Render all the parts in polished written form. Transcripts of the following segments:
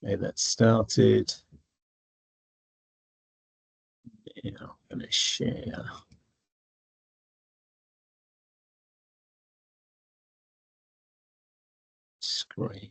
Okay, that's started. Yeah, I'm going to share. Screen.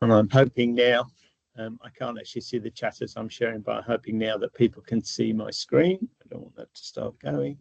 And I'm hoping now, I can't actually see the chat as I'm sharing, but I'm hoping now that people can see my screen. I don't want that to start going.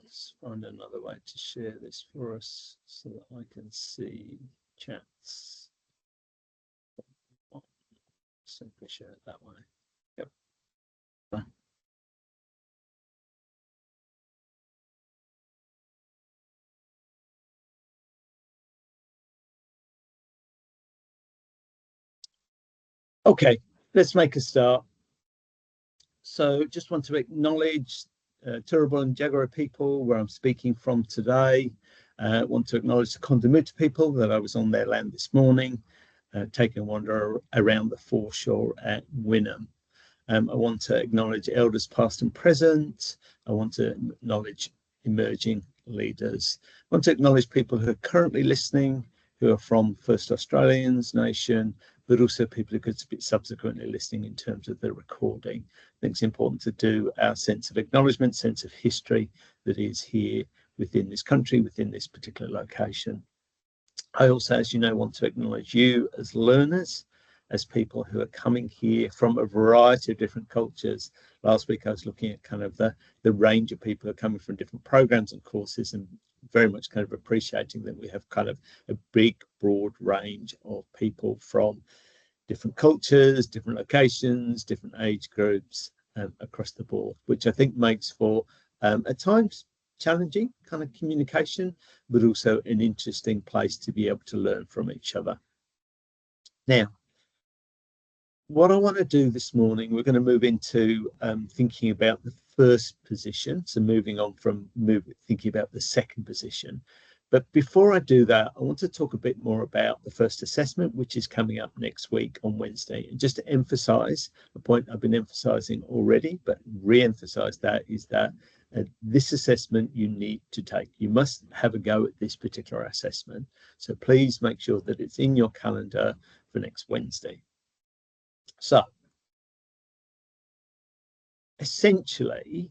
Let's find another way to share this for us so that I can see chats. Simply share it that way. Yep. Okay, let's make a start. So just want to acknowledge Turrbal and Jagera people where I'm speaking from today. Want to acknowledge the Kondamut people that I was on their land this morning, taking a wander around the foreshore at Wynnum. I want to acknowledge elders past and present. I want to acknowledge emerging leaders. I want to acknowledge people who are currently listening, who are from First Australians Nation, but also people who could be subsequently listening in terms of the recording. I think it's important to do our sense of acknowledgement, sense of history that is here within this country, within this particular location. I also, as you know, want to acknowledge you as learners, as people who are coming here from a variety of different cultures. Last week I was looking at kind of the range of people who are coming from different programs and courses, and very much kind of appreciating that we have kind of a big, broad range of people from different cultures, different locations, different age groups across the board, which I think makes for, at times, challenging kind of communication, but also an interesting place to be able to learn from each other. Now, what I want to do this morning, we're going to move into thinking about the first position. So moving on from thinking about the second position. But before I do that, I want to talk a bit more about the first assessment, which is coming up next week on Wednesday. And just to emphasize a point I've been emphasizing already, but re-emphasize that, is that this assessment you need to take. You must have a go at this particular assessment. So please make sure that it's in your calendar for next Wednesday. So essentially,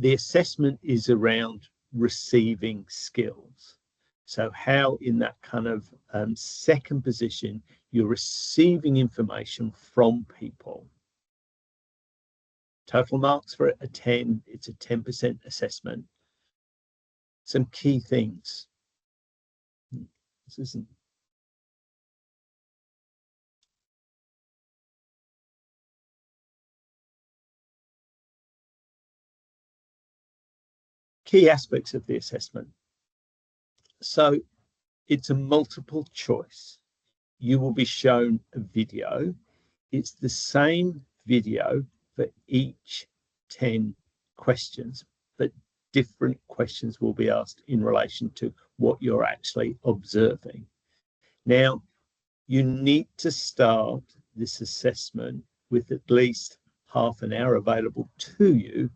the assessment is around receiving skills. So how in that kind of second position, you're receiving information from people. Total marks for a 10, it's a 10% assessment. Some key things. This isn't. Key aspects of the assessment. So it's a multiple choice. You will be shown a video. It's the same video for each 10 questions, but different questions will be asked in relation to what you're actually observing. Now, you need to start this assessment with at least half an hour available to you,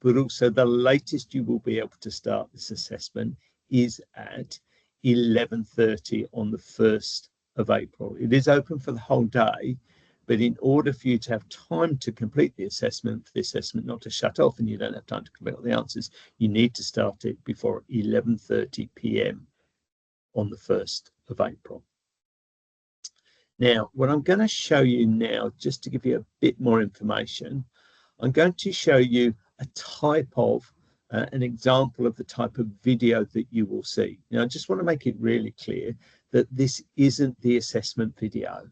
but also the latest you will be able to start this assessment is at 11:30 on the 1st of April. It is open for the whole day, but in order for you to have time to complete the assessment, for the assessment not to shut off and you don't have time to complete all the answers, you need to start it before 11:30 p.m. on the 1st of April. Now, what I'm going to show you now, just to give you a bit more information, I'm going to show you a type of, an example of the type of video that you will see. Now, I just want to make it really clear that this isn't the assessment video.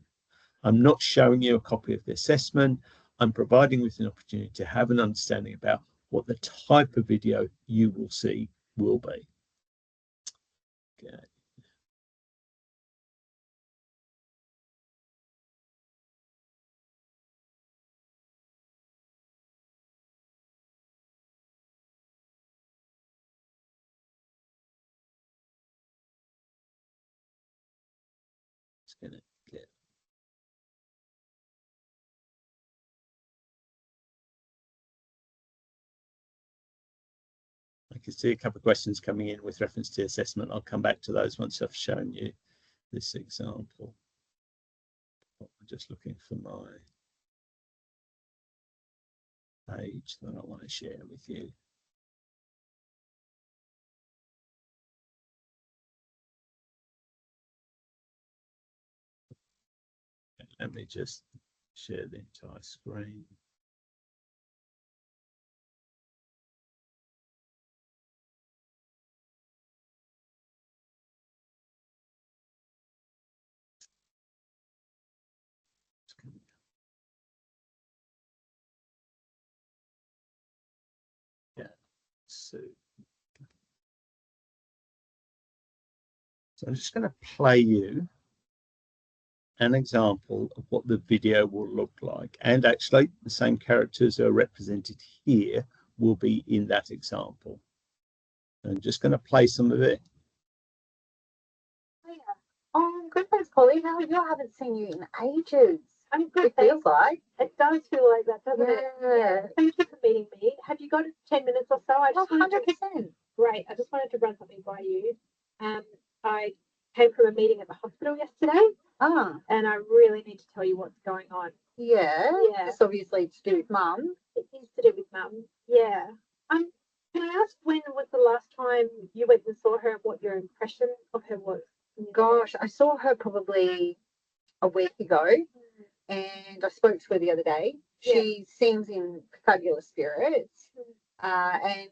I'm not showing you a copy of the assessment. I'm providing with an opportunity to have an understanding about what the type of video you will see will be. Okay. It's going to get. I can see a couple of questions coming in with reference to assessment. I'll come back to those once I've shown you this example. I'm just looking for my page that I want to share with you. Okay, let me just share the entire screen. Yeah, so I'm just going to play you an example of what the video will look like. And actually, the same characters are represented here will be in that example. I'm just going to play some of it. Good, thanks, Polly. How are you? I haven't seen you in ages. I'm good. It feels like. It does feel like that, doesn't it? Yeah. Thank you for meeting me. Have you got 10 minutes or so? I just 100%. Great. I just wanted to run something by you. I came from a meeting at the hospital yesterday. And I really need to tell you what's going on. Yeah. Yeah. It's obviously to do with Mum. It is to do with Mum. Yeah. Can I ask, when was the last time you went and saw her and what your impression of her was? Gosh, I saw her probably a week ago, and I spoke to her the other day. Yeah. She seems in fabulous spirits, and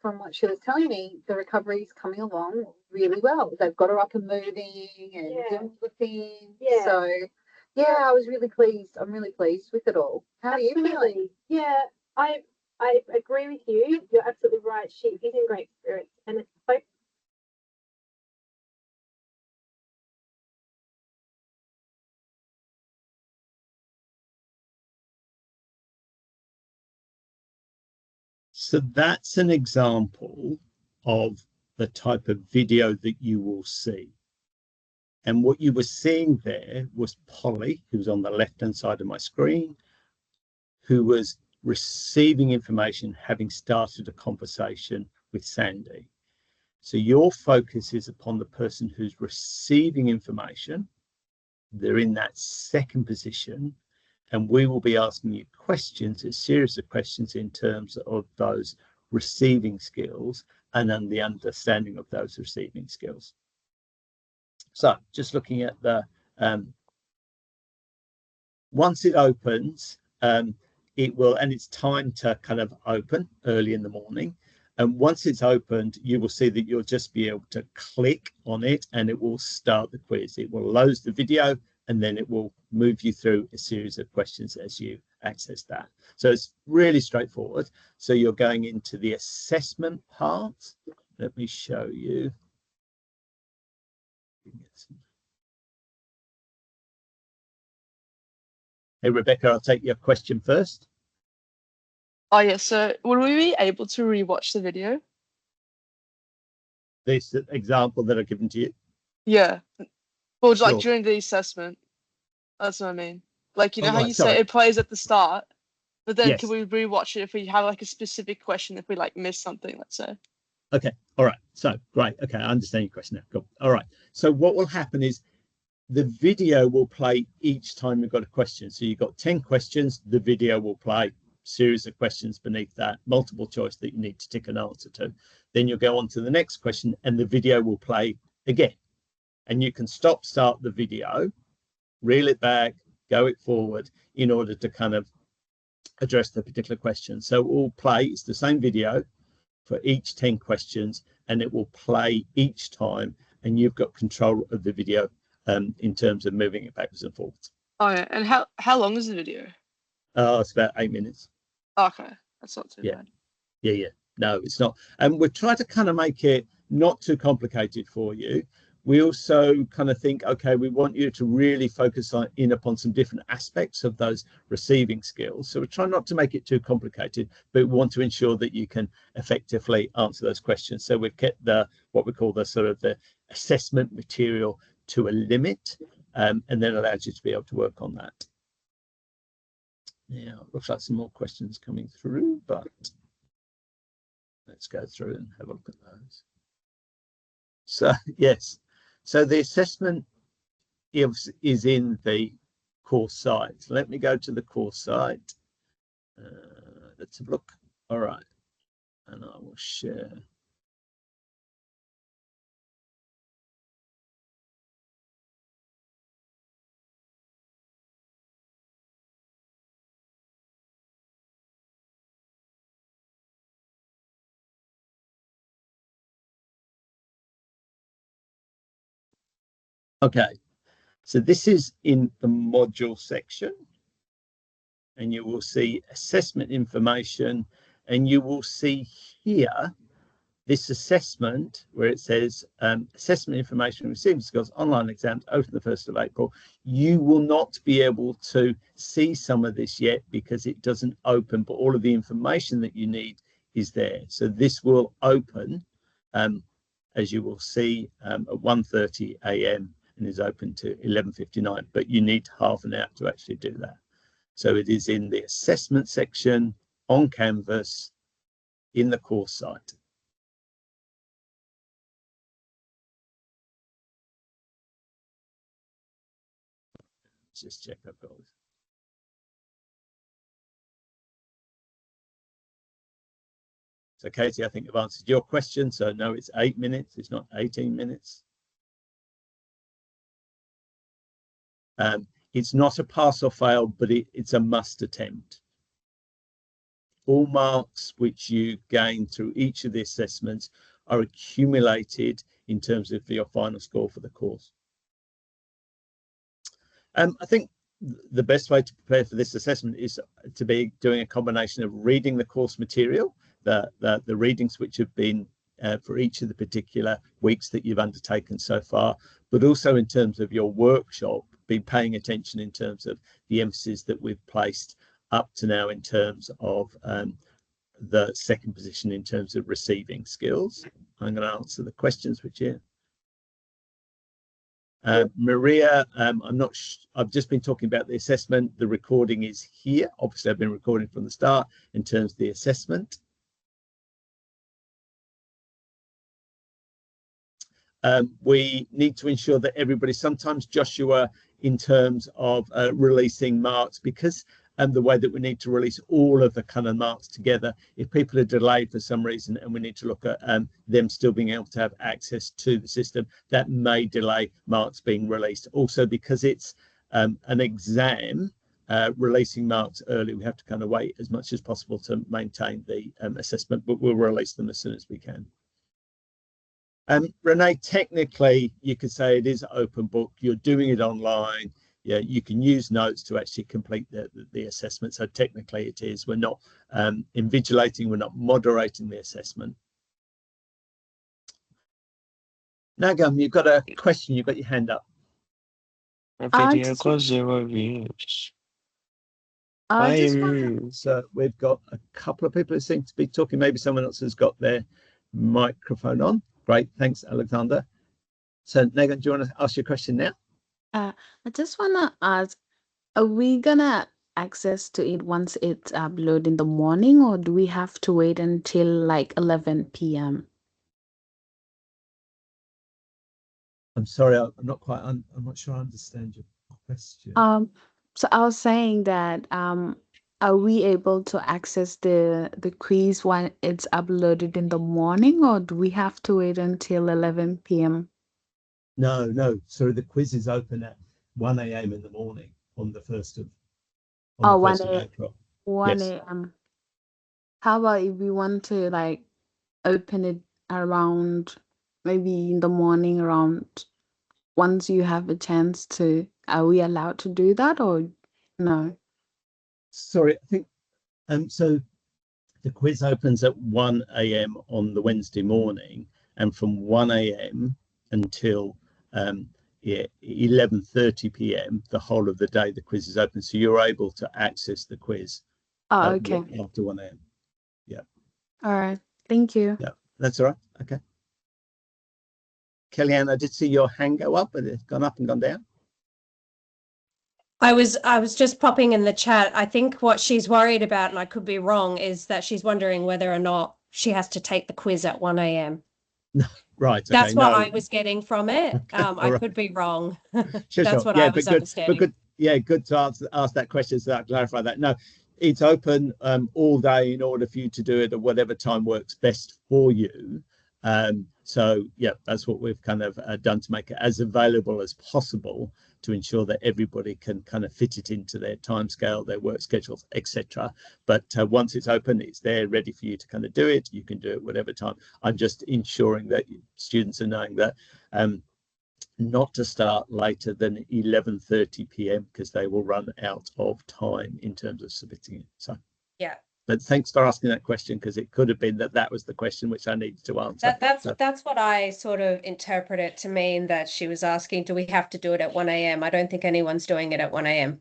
from what she was telling me, the recovery is coming along really well. They've got her up and moving and doing the thing. Yeah. So, yeah, I was really pleased. I'm really pleased with it all. How are you feeling? Yeah, I agree with you. You're absolutely right. She is in great spirits, and it's so. So that's an example of the type of video that you will see. And what you were seeing there was Polly, who's on the left-hand side of my screen, who was receiving information, having started a conversation with Sandy. So your focus is upon the person who's receiving information. They're in that second position, and we will be asking you questions, a series of questions in terms of those receiving skills and then the understanding of those receiving skills. So just looking at the, once it opens, it will, and it's time to kind of open early in the morning. And once it's opened, you will see that you'll just be able to click on it and it will start the quiz. It will load the video and then it will move you through a series of questions as you access that. So it's really straightforward. So you're going into the assessment part. Let me show you. Hey, Rebecca, I'll take your question first. Oh, yeah. So would we be able to rewatch the video? This example that I've given to you? Yeah. Well, Sure. like during the assessment. That's what I mean. Like, you know how right, you sorry. say it plays at the start, but then Yes. can we rewatch it if we have like a specific question, if we like miss something, let's say? Okay. All right. So great. Okay. I understand your question now. Cool. All right. So what will happen is the video will play each time you've got a question. So you've got 10 questions, the video will play series of questions beneath that, multiple choice that you need to tick an answer to. Then you'll go on to the next question and the video will play again. And you can start the video reel it back, go it forward in order to kind of address the particular question. So it will play, it's the same video for each 10 questions, and it will play each time, and you've got control of the video in terms of moving it backwards and forwards. Oh yeah, and how long is the video? It's about 8 minutes. Okay, that's not too bad. Yeah. No, it's not. And we're trying to kind of make it not too complicated for you. We also kind of think, okay, we want you to really focus in upon some different aspects of those receiving skills. So we're trying not to make it too complicated, but we want to ensure that you can effectively answer those questions. So we've kept what we call the sort of the assessment material to a limit, and then allows you to be able to work on that. Now, looks like some more questions coming through, but let's go through and have a look at those. So, yes. So the assessment is in the course site. So let me go to the course site. Let's have a look. All right. And I will share. Okay, so this is in the module section, and you will see assessment information, and you will see here this assessment where it says assessment information, receiving skills, online exams, open the 1st of April. You will not be able to see some of this yet because it doesn't open, but all of the information that you need is there. So this will open, as you will see, at 1:30 a.m. and is open to 11:59, but you need half an hour to actually do that. So it is in the assessment section on Canvas in the course site. Let's just check I've got it. So Katie, I think I've answered your question. So no, it's 8 minutes. It's not 18 minutes. It's not a pass or fail, but it's a must attempt. All marks which you gain through each of the assessments are accumulated in terms of your final score for the course. I think the best way to prepare for this assessment is to be doing a combination of reading the course material, the readings which have been for each of the particular weeks that you've undertaken so far, but also in terms of your workshop, be paying attention in terms of the emphasis that we've placed up to now in terms of the second position in terms of receiving skills. I'm going to answer the questions which are Maria, I've just been talking about the assessment. The recording is here. Obviously, I've been recording from the start in terms of the assessment. We need to ensure that everybody, sometimes Joshua, in terms of releasing marks, because the way that we need to release all of the kind of marks together, if people are delayed for some reason and we need to look at them still being able to have access to the system, that may delay marks being released. Also, because it's an exam, releasing marks early, we have to kind of wait as much as possible to maintain the assessment, but we'll release them as soon as we can. Renee, technically, you could say it is open book. You're doing it online. Yeah, you can use notes to actually complete the assessment. So technically it is. We're not invigilating, we're not moderating the assessment. Nagam, you've got a question, you've got your hand up. My video got 0 views. So we've got a couple of people who seem to be talking. Maybe someone else has got their microphone on. Great, thanks, Alexander. So Nagam, do you want to ask your question now? I just want to ask, are we gonna access to it once it's uploaded in the morning, or do we have to wait until like 11 p.m.? I'm sorry, I'm not quite, I'm not sure I understand your question. So I was saying that are we able to access the quiz when it's uploaded in the morning, or do we have to wait until 11 p.m.? No, so the quiz is open at 1 a.m. in the morning on the 1st of Oh, 1st of April. 1 Yes. a.m. How about if we want to like open it around maybe in the morning around once you have a chance to, are we allowed to do that or no? Sorry, I think so the quiz opens at 1 a.m. on the Wednesday morning, and from 1 a.m. until 11:30 p.m. the whole of the day the quiz is open, so you're able to access the quiz Oh, okay. after 1 a.m. Yeah. All right. Thank you. Yeah, that's all right. Okay. Kellyanne, I did see your hand go up, but it's gone up and gone down. I was just popping in the chat. I think what she's worried about, and I could be wrong, is that she's wondering whether or not she has to take the quiz at 1 a.m. Right. Okay, That's what no. I was getting from it. I Right. could be wrong. Sure, That's sure. what Yeah, I was but good, understanding. but good. Yeah, good to ask that question so that clarify that. No, it's open all day in order for you to do it at whatever time works best for you. So yeah, that's what we've kind of done to make it as available as possible to ensure that everybody can kind of fit it into their timescale, their work schedules, etc. But once it's open, it's there ready for you to kind of do it. You can do it whatever time. I'm just ensuring that students are knowing that not to start later than 11:30 p.m. because they will run out of time in terms of submitting it. So Yeah. but thanks for asking that question, because it could have been that was the question which I needed to answer. That's what I sort of interpret it to mean, that she was asking, do we have to do it at 1 a.m.? I don't think anyone's doing it at 1 a.m.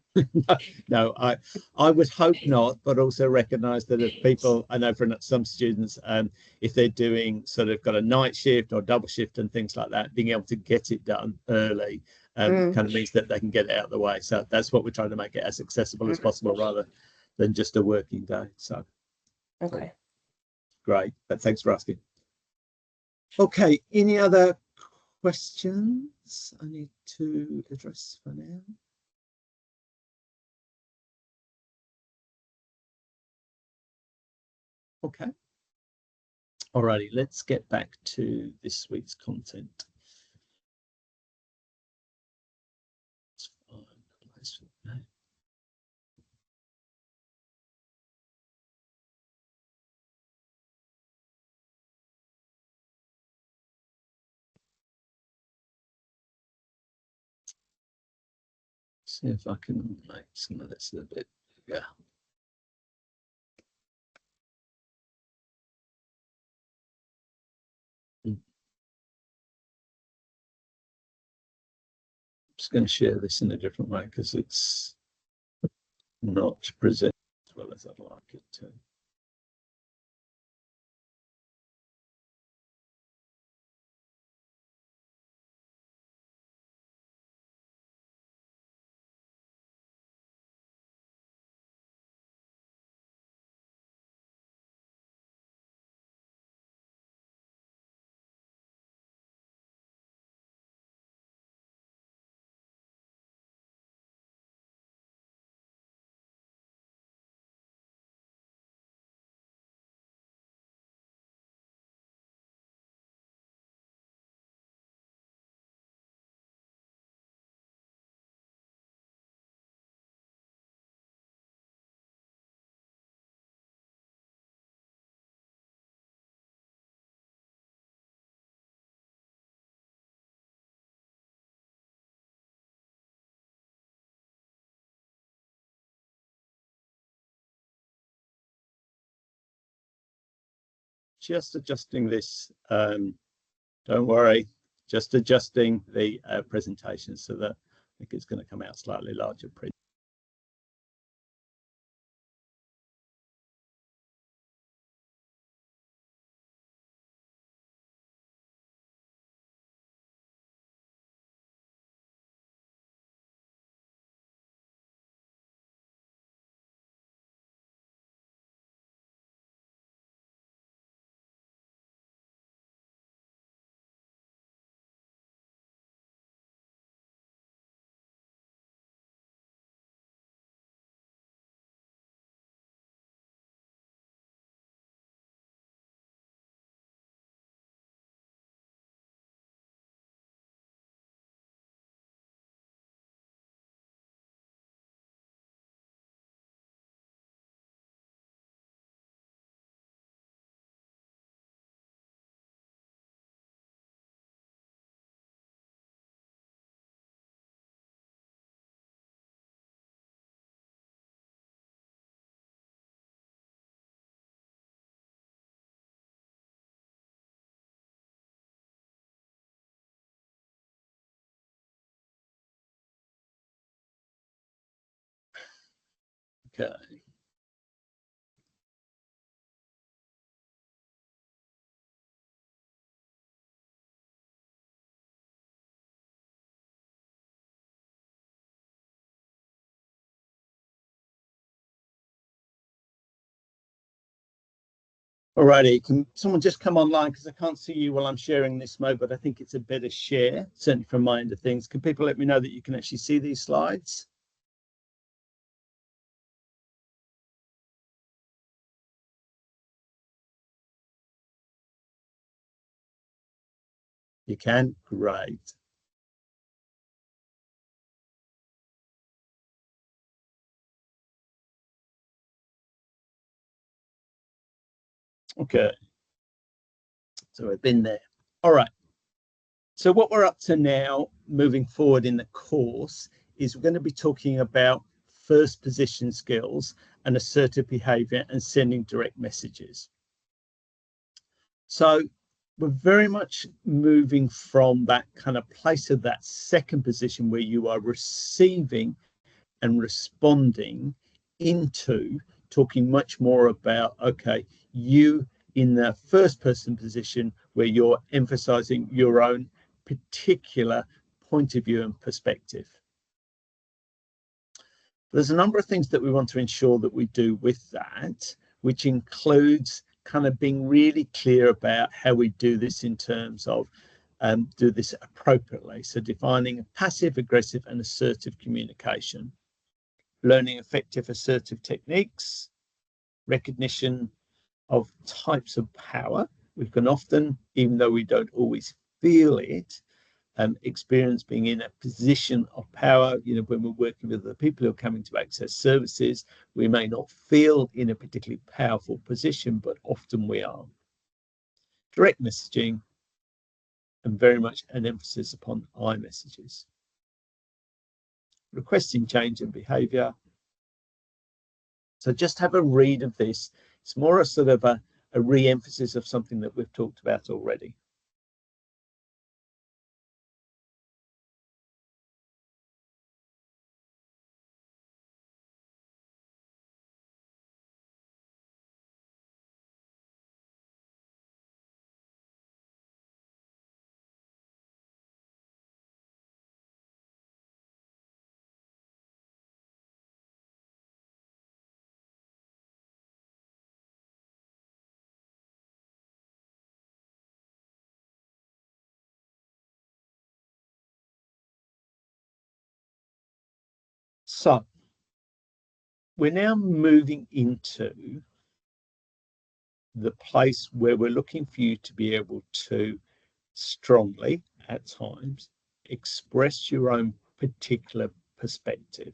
No, I would hope not, but also recognize that if people, I know for some students, if they're doing sort of got a night shift or double shift and things like that, being able to get it done early kind of means that they can get it out of the way. So that's what we're trying to make it as accessible as possible rather than just a working day. So Okay. Great, but thanks for asking. Okay, any other questions I need to address for now? Okay. Alrighty, let's get back to this week's content. See if I can make some of this a bit bigger. Just going to share this in a different way because it's not presented as well as I'd like it to. Just adjusting this, don't worry, just adjusting the presentation so that I think it's going to come out slightly larger print. Okay. Alrighty, can someone just come online because I can't see you while I'm sharing this mode, but I think it's a better share, certainly from my end of things. Can people let me know that you can actually see these slides? You can? Great. Okay. So I've been there. All right. So what we're up to now, moving forward in the course, is we're going to be talking about first position skills and assertive behavior and sending direct messages. So we're very much moving from that kind of place of that second position where you are receiving and responding into talking much more about, okay, you in the first person position where you're emphasizing your own particular point of view and perspective. There's a number of things that we want to ensure that we do with that, which includes kind of being really clear about how we do this in terms of do this appropriately. So defining passive, aggressive, and assertive communication, learning effective assertive techniques, recognition of types of power. We can often, even though we don't always feel it, experience being in a position of power. You know, when we're working with the people who are coming to access services, we may not feel in a particularly powerful position, but often we are. Direct messaging, and very much an emphasis upon I messages. Requesting change in behavior. So just have a read of this. It's more a sort of a re-emphasis of something that we've talked about already. So we're now moving into the place where we're looking for you to be able to strongly, at times, express your own particular perspective.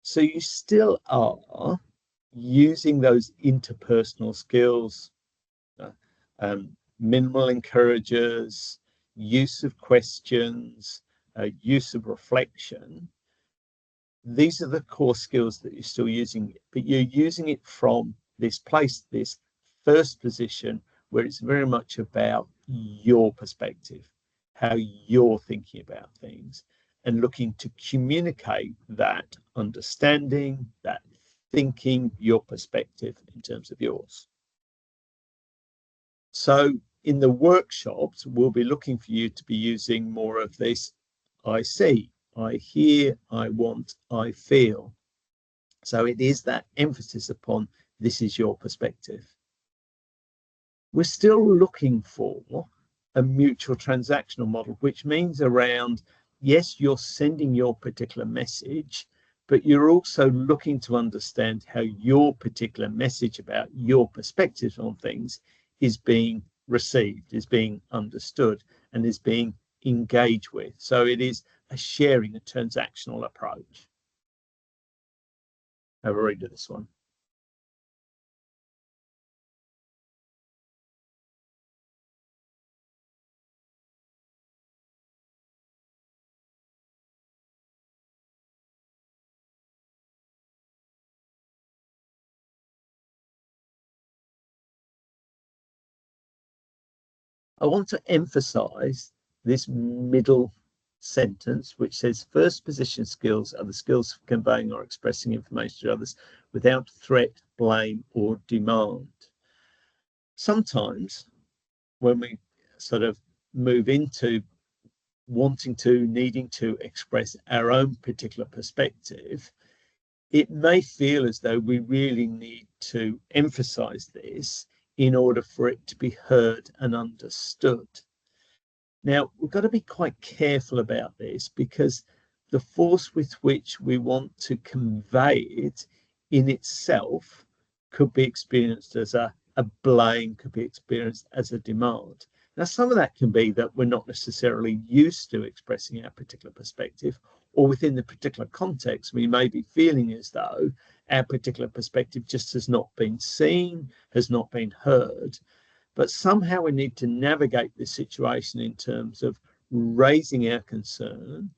So you still are using those interpersonal skills, minimal encouragers, use of questions, use of reflection. These are the core skills that you're still using, but you're using it from this place, this first position, where it's very much about your perspective, how you're thinking about things, and looking to communicate that understanding, that thinking, your perspective in terms of yours. So in the workshops, we'll be looking for you to be using more of this I see, I hear, I want, I feel. So it is that emphasis upon this is your perspective. We're still looking for a mutual transactional model, which means around, yes, you're sending your particular message, but you're also looking to understand how your particular message about your perspectives on things is being received, is being understood, and is being engaged with. So it is a sharing, a transactional approach. Have a read of this one. I want to emphasize this middle sentence, which says first position skills are the skills for conveying or expressing information to others without threat, blame, or demand. Sometimes when we sort of move into needing to express our own particular perspective, it may feel as though we really need to emphasize this in order for it to be heard and understood. Now, we've got to be quite careful about this, because the force with which we want to convey it in itself could be experienced as a blame, could be experienced as a demand. Now, some of that can be that we're not necessarily used to expressing our particular perspective, or within the particular context, we may be feeling as though our particular perspective just has not been seen, has not been heard. But somehow we need to navigate this situation in terms of raising our concern,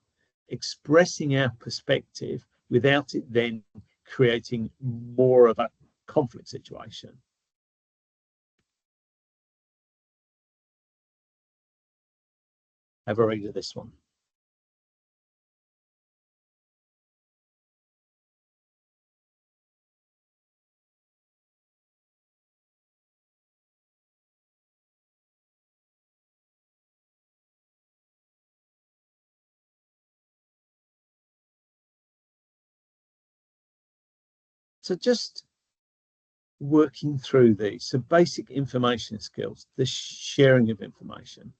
expressing our perspective without it then creating more of a conflict situation. Have a read of this one. So just working through these. So basic information skills, the sharing of information.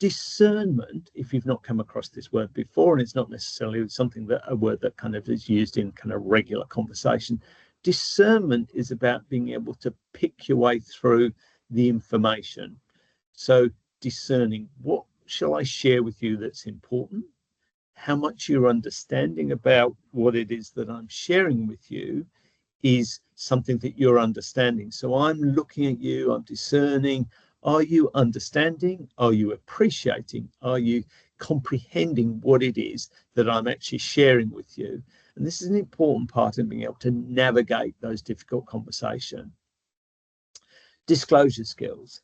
Discernment, if you've not come across this word before, and it's not necessarily something that a word that kind of is used in kind of regular conversation. Discernment is about being able to pick your way through the information. So discerning, what shall I share with you that's important? How much you're understanding about what it is that I'm sharing with you is something that you're understanding. So I'm looking at you, I'm discerning. Are you understanding? Are you appreciating? Are you comprehending what it is that I'm actually sharing with you? And this is an important part of being able to navigate those difficult conversations. Disclosure skills.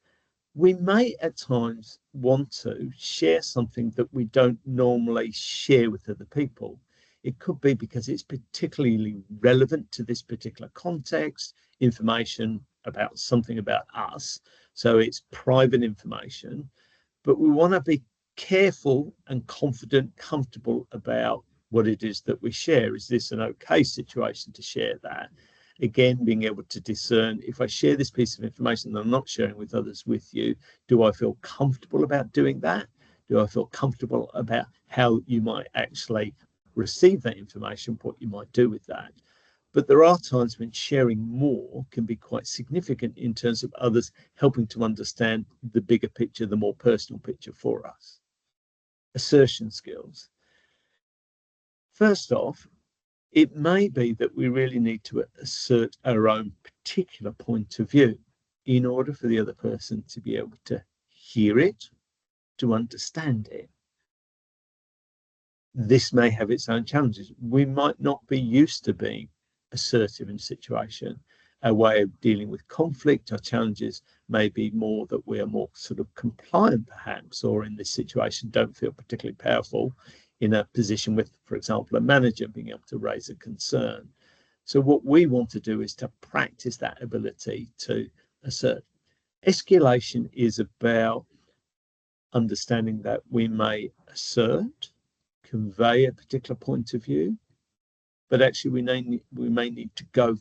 We may at times want to share something that we don't normally share with other people. It could be because it's particularly relevant to this particular context, information about something about us. So it's private information, but we want to be careful and confident, comfortable about what it is that we share. Is this an okay situation to share that? Again, being able to discern, if I share this piece of information that I'm not sharing with others with you, do I feel comfortable about doing that? Do I feel comfortable about how you might actually receive that information, what you might do with that? But there are times when sharing more can be quite significant in terms of others helping to understand the bigger picture, the more personal picture for us. Assertion skills. First off, it may be that we really need to assert our own particular point of view in order for the other person to be able to hear it, to understand it. This may have its own challenges. We might not be used to being assertive in a situation. Our way of dealing with conflict, our challenges may be more that we are more sort of compliant perhaps, or in this situation don't feel particularly powerful in a position with, for example, a manager being able to raise a concern. So what we want to do is to practice that ability to assert. Escalation is about understanding that we may assert, convey a particular point of view, but actually we may need to go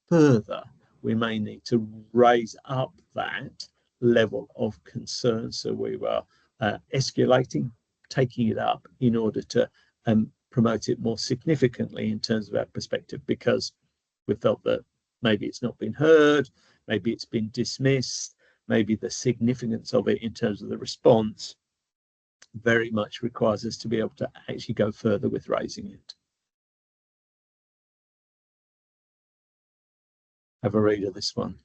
further. We may need to raise up that level of concern. So we were escalating, taking it up in order to promote it more significantly in terms of our perspective, because we felt that maybe it's not been heard, maybe it's been dismissed, maybe the significance of it in terms of the response very much requires us to be able to actually go further with raising it. Have a read of this one.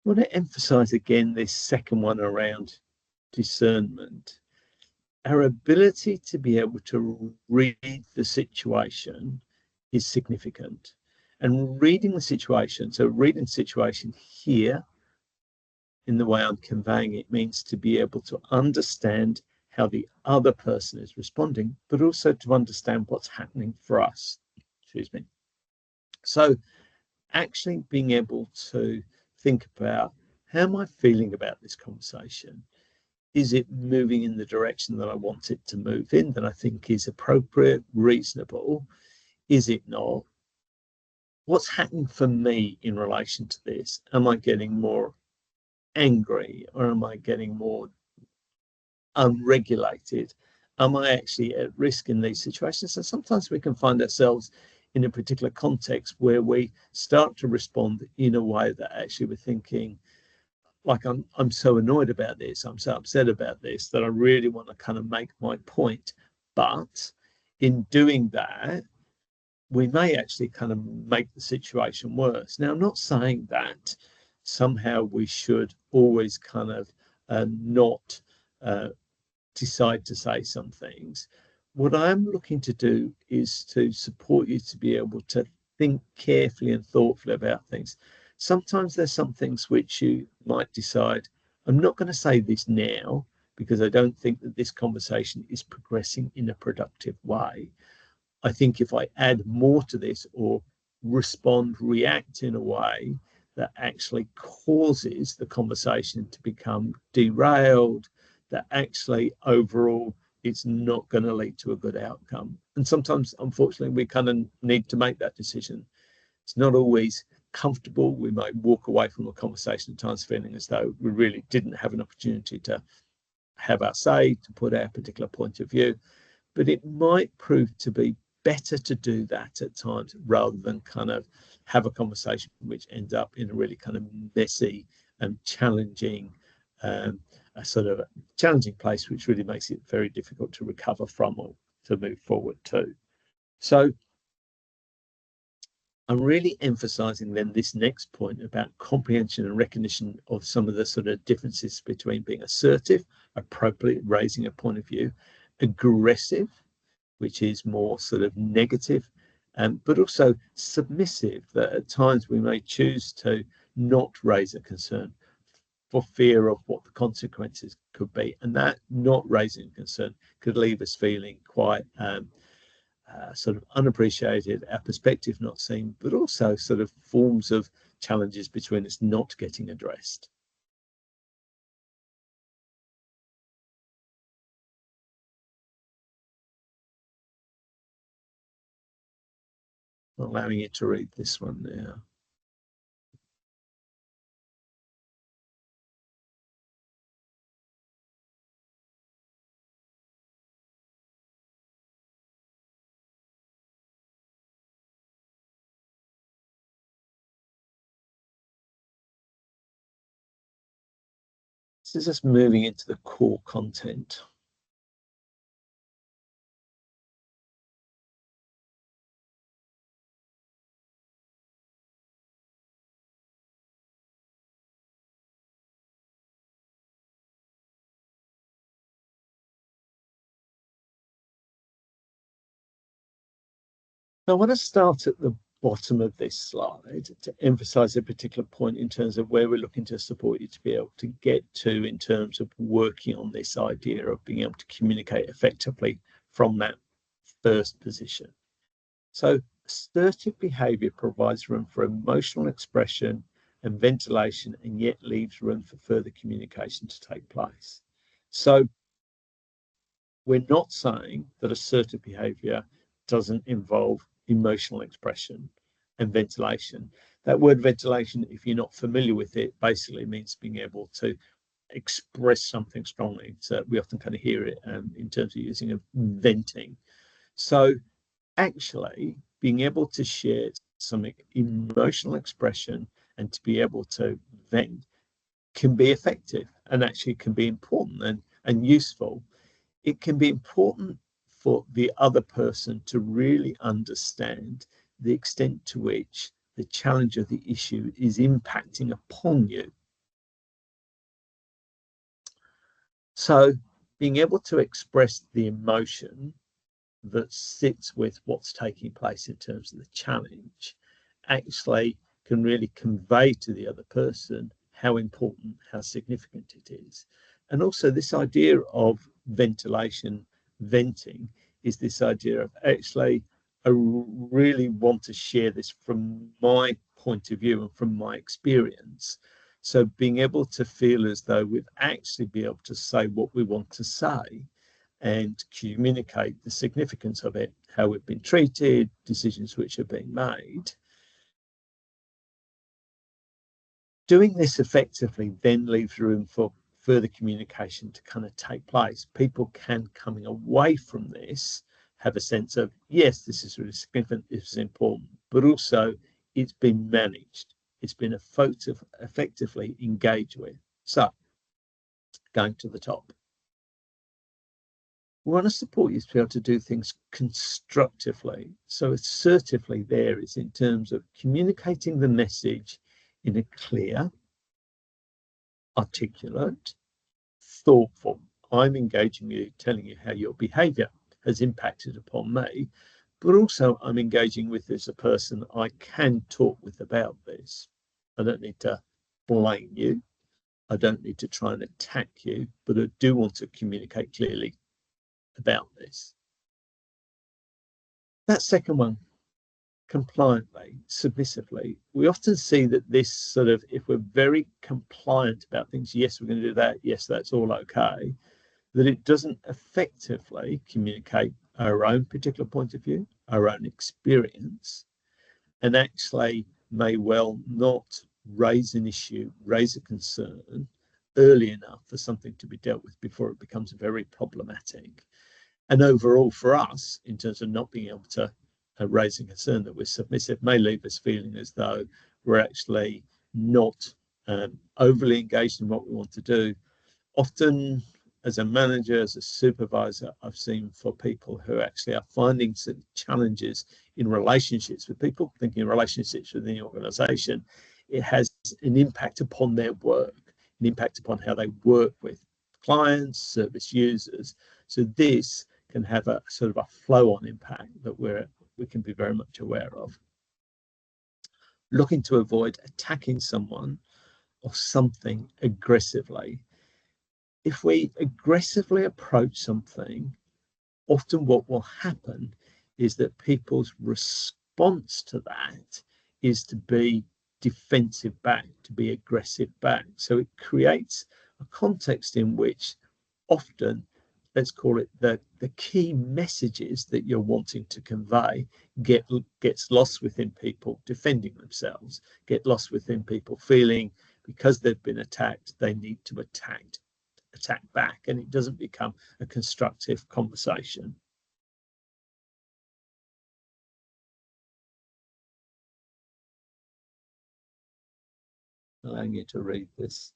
want to emphasize again this second one around discernment. Our ability to be able to read the situation is significant. And reading the situation, so reading the situation here, in the way I'm conveying it, means to be able to understand how the other person is responding, but also to understand what's happening for us. Excuse me. So actually being able to think about, how am I feeling about this conversation? Is it moving in the direction that I want it to move in, that I think is appropriate, reasonable? Is it not? What's happening for me in relation to this? Am I getting more angry, or am I getting more unregulated? Am I actually at risk in these situations? And sometimes we can find ourselves in a particular context where we start to respond in a way that actually we're thinking, like, I'm so annoyed about this, I'm so upset about this, that I really want to kind of make my point. But in doing that, we may actually kind of make the situation worse. Now, I'm not saying that somehow we should always kind of not decide to say some things. What I'm looking to do is to support you to be able to think carefully and thoughtfully about things. Sometimes there's some things which you might decide, I'm not going to say this now because I don't think that this conversation is progressing in a productive way. I think if I add more to this or react in a way that actually causes the conversation to become derailed, that actually overall it's not going to lead to a good outcome. And sometimes, unfortunately, we kind of need to make that decision. It's not always comfortable. We might walk away from a conversation at times feeling as though we really didn't have an opportunity to have our say, to put our particular point of view. But it might prove to be better to do that at times rather than kind of have a conversation which ends up in a really kind of messy and challenging, a sort of challenging place, which really makes it very difficult to recover from or to move forward to. So I'm really emphasizing then this next point about comprehension and recognition of some of the sort of differences between being assertive, appropriately raising a point of view, aggressive, which is more sort of negative, but also submissive, that at times we may choose to not raise a concern for fear of what the consequences could be. And that not raising a concern could leave us feeling quite sort of unappreciated, our perspective not seen, but also sort of forms of challenges between us not getting addressed. Allowing you to read this one now. This is just moving into the core content. I want to start at the bottom of this slide to emphasize a particular point in terms of where we're looking to support you to be able to get to in terms of working on this idea of being able to communicate effectively from that first position. So assertive behavior provides room for emotional expression and ventilation, and yet leaves room for further communication to take place. So we're not saying that assertive behavior doesn't involve emotional expression and ventilation. That word ventilation, if you're not familiar with it, basically means being able to express something strongly. So we often kind of hear it in terms of using of venting. So actually being able to share some emotional expression and to be able to vent can be effective and actually can be important and useful. It can be important for the other person to really understand the extent to which the challenge of the issue is impacting upon you. So being able to express the emotion that sits with what's taking place in terms of the challenge actually can really convey to the other person how important, how significant it is. And also this idea of ventilation, venting, is this idea of actually, I really want to share this from my point of view and from my experience. So being able to feel as though we've actually be able to say what we want to say and communicate the significance of it, how we've been treated, decisions which are being made. Doing this effectively then leaves room for further communication to kind of take place. People can, coming away from this, have a sense of, yes, this is really significant, this is important, but also it's been managed, it's been effectively engaged with. So, going to the top. We want to support you to be able to do things constructively. So assertively there is in terms of communicating the message in a clear, articulate, thoughtful. I'm engaging you, telling you how your behavior has impacted upon me, but also I'm engaging with as a person I can talk with about this. I don't need to blame you. I don't need to try and attack you, but I do want to communicate clearly about this. That second one, compliantly, submissively, we often see that this sort of, if we're very compliant about things, yes, we're going to do that, yes, that's all okay, that it doesn't effectively communicate our own particular point of view, our own experience, and actually may well not raise an issue, raise a concern early enough for something to be dealt with before it becomes very problematic. And overall for us, in terms of not being able to raise a concern that we're submissive, may leave us feeling as though we're actually not overly engaged in what we want to do. Often as a manager, as a supervisor, I've seen for people who actually are finding some challenges in relationships with people, thinking relationships within the organization, it has an impact upon their work, an impact upon how they work with clients, service users. So this can have a sort of a flow-on impact that we can be very much aware of. Looking to avoid attacking someone or something aggressively. If we aggressively approach something, often what will happen is that people's response to that is to be defensive back, to be aggressive back. So it creates a context in which often, let's call it the key messages that you're wanting to convey gets lost within people defending themselves, get lost within people feeling because they've been attacked, they need to attack back, and it doesn't become a constructive conversation. Allowing you to read this.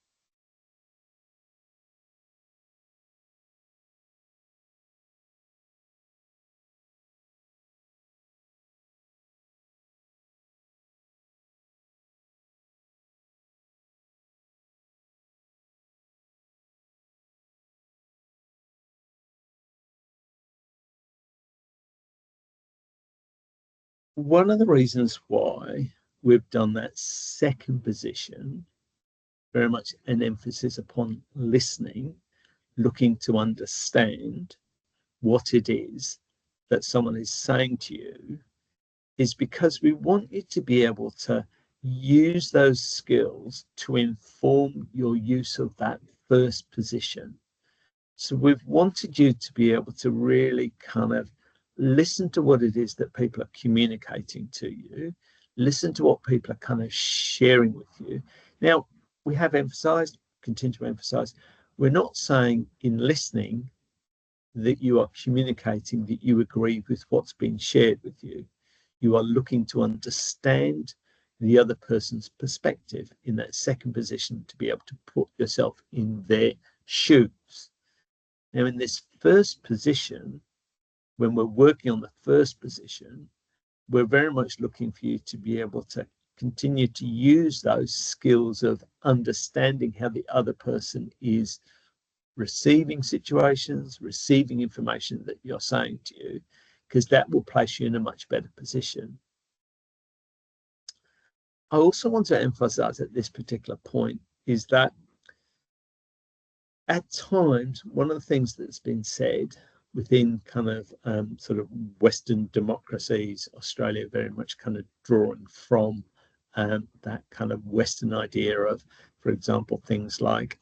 One of the reasons why we've done that second position, very much an emphasis upon listening, looking to understand what it is that someone is saying to you, is because we want you to be able to use those skills to inform your use of that first position. So we've wanted you to be able to really kind of listen to what it is that people are communicating to you, listen to what people are kind of sharing with you. Now, we have emphasized, continue to emphasize, we're not saying in listening that you are communicating that you agree with what's being shared with you. You are looking to understand the other person's perspective in that second position to be able to put yourself in their shoes. Now, in this first position, when we're working on the first position, we're very much looking for you to be able to continue to use those skills of understanding how the other person is receiving situations, receiving information that you're saying to you, because that will place you in a much better position. I also want to emphasize at this particular point is that at times, one of the things that's been said within kind of sort of Western democracies, Australia very much kind of drawing from that kind of Western idea of, for example, things like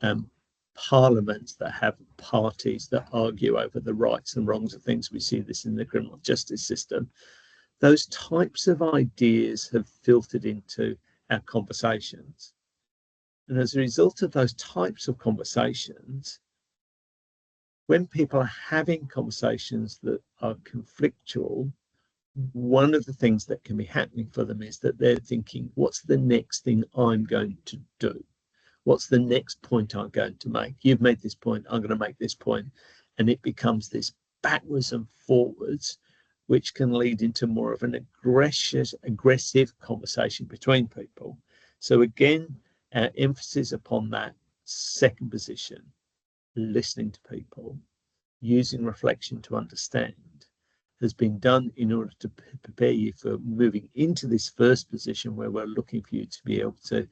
parliaments that have parties that argue over the rights and wrongs of things. We see this in the criminal justice system. Those types of ideas have filtered into our conversations. And as a result of those types of conversations, when people are having conversations that are conflictual, one of the things that can be happening for them is that they're thinking, what's the next thing I'm going to do? What's the next point I'm going to make? You've made this point, I'm going to make this point. And it becomes this backwards and forwards, which can lead into more of an aggressive conversation between people. So again, our emphasis upon that second position, listening to people, using reflection to understand, has been done in order to prepare you for moving into this first position where we're looking for you to be able to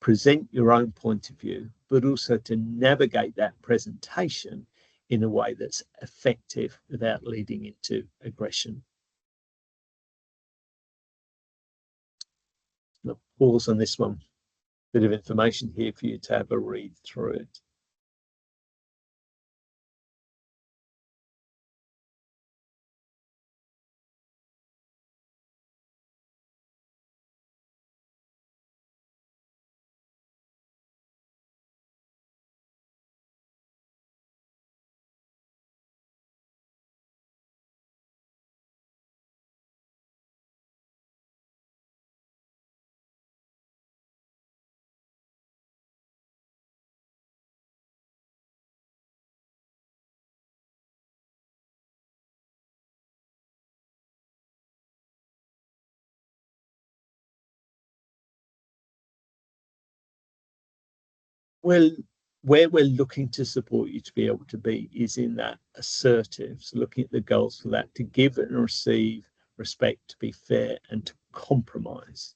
present your own point of view, but also to navigate that presentation in a way that's effective without leading into aggression. I'll pause on this one. Bit of information here for you to have a read through it. Well, where we're looking to support you to be able to be is in that assertive, so looking at the goals for that, to give and receive respect, to be fair, and to compromise.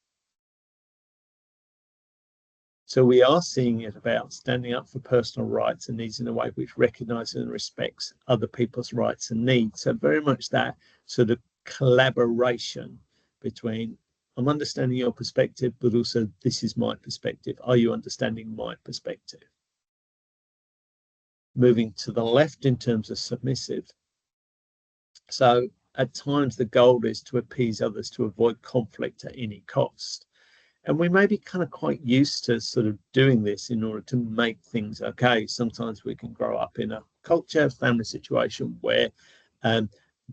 So we are seeing it about standing up for personal rights and needs in a way which recognises and respects other people's rights and needs. So very much that sort of collaboration between, I'm understanding your perspective, but also this is my perspective. Are you understanding my perspective? Moving to the left in terms of submissive. So at times the goal is to appease others, to avoid conflict at any cost. And we may be kind of quite used to sort of doing this in order to make things okay. Sometimes we can grow up in a culture, family situation where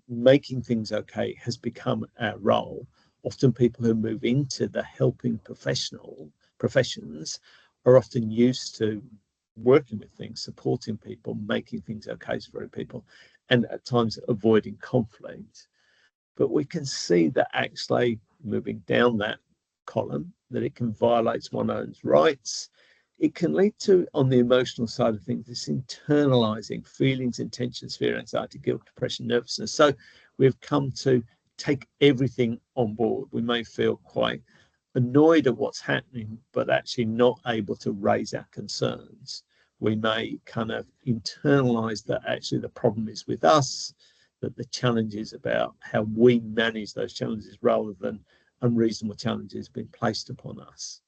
making things okay has become our role. Often people who move into the helping professions are often used to working with things, supporting people, making things okay for people, and at times avoiding conflict. But we can see that actually moving down that column, that it can violate one's own rights. It can lead to, on the emotional side of things, this internalizing feelings, intentions, fear, anxiety, guilt, depression, nervousness. So we've come to take everything on board. We may feel quite annoyed at what's happening, but actually not able to raise our concerns. We may kind of internalize that actually the problem is with us, that the challenge is about how we manage those challenges rather than unreasonable challenges being placed upon us.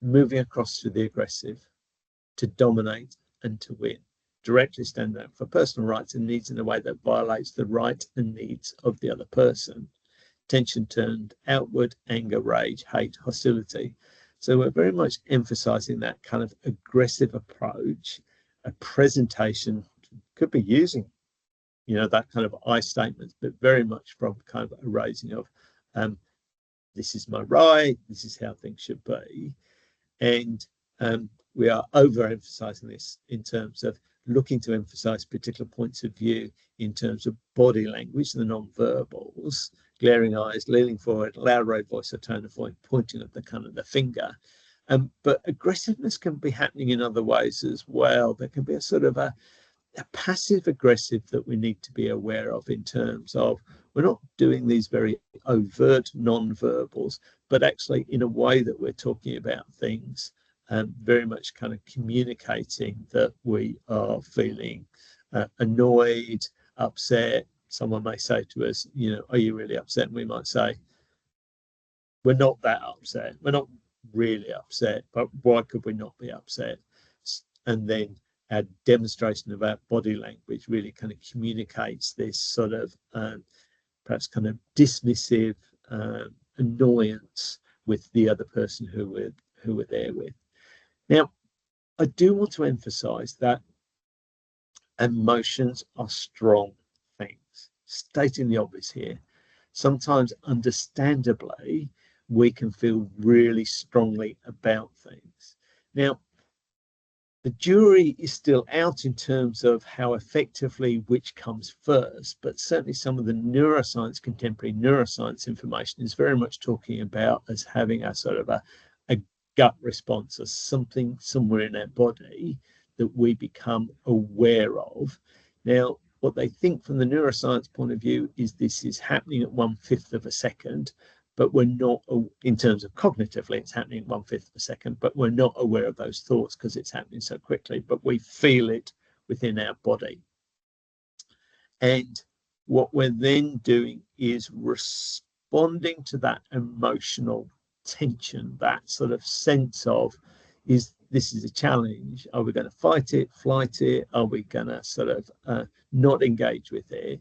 Moving across to the aggressive, to dominate and to win. Directly stand up for personal rights and needs in a way that violates the right and needs of the other person. Tension turned outward, anger, rage, hate, hostility. So we're very much emphasizing that kind of aggressive approach, a presentation, could be using, you know, that kind of I statements, but very much from kind of a raising of this is my right, this is how things should be. And we are overemphasizing this in terms of looking to emphasize particular points of view in terms of body language, the non-verbals, glaring eyes, leaning forward, loud, red voice or tone of voice, pointing at the kind of the finger. But aggressiveness can be happening in other ways as well. There can be a sort of a passive aggressive that we need to be aware of, in terms of we're not doing these very overt non-verbals, but actually in a way that we're talking about things and very much kind of communicating that we are feeling annoyed, upset. Someone may say to us, you know, are you really upset? And we might say, we're not that upset. We're not really upset, but why could we not be upset? And then our demonstration of our body language really kind of communicates this sort of perhaps kind of dismissive annoyance with the other person who we're there with. Now, I do want to emphasize that emotions are strong things. Stating the obvious here, sometimes understandably, we can feel really strongly about things. Now, the jury is still out in terms of how effectively which comes first, but certainly some of the neuroscience, contemporary neuroscience information is very much talking about us having a sort of a gut response, or something somewhere in our body that we become aware of. Now, what they think from the neuroscience point of view is this is happening at 1/5 of a second, but we're not, in terms of cognitively, it's happening at 1/5 of a second, but we're not aware of those thoughts because it's happening so quickly, but we feel it within our body. And what we're then doing is responding to that emotional tension, that sort of sense of, this is a challenge. Are we going to fight it, flight it? Are we going to sort of not engage with it?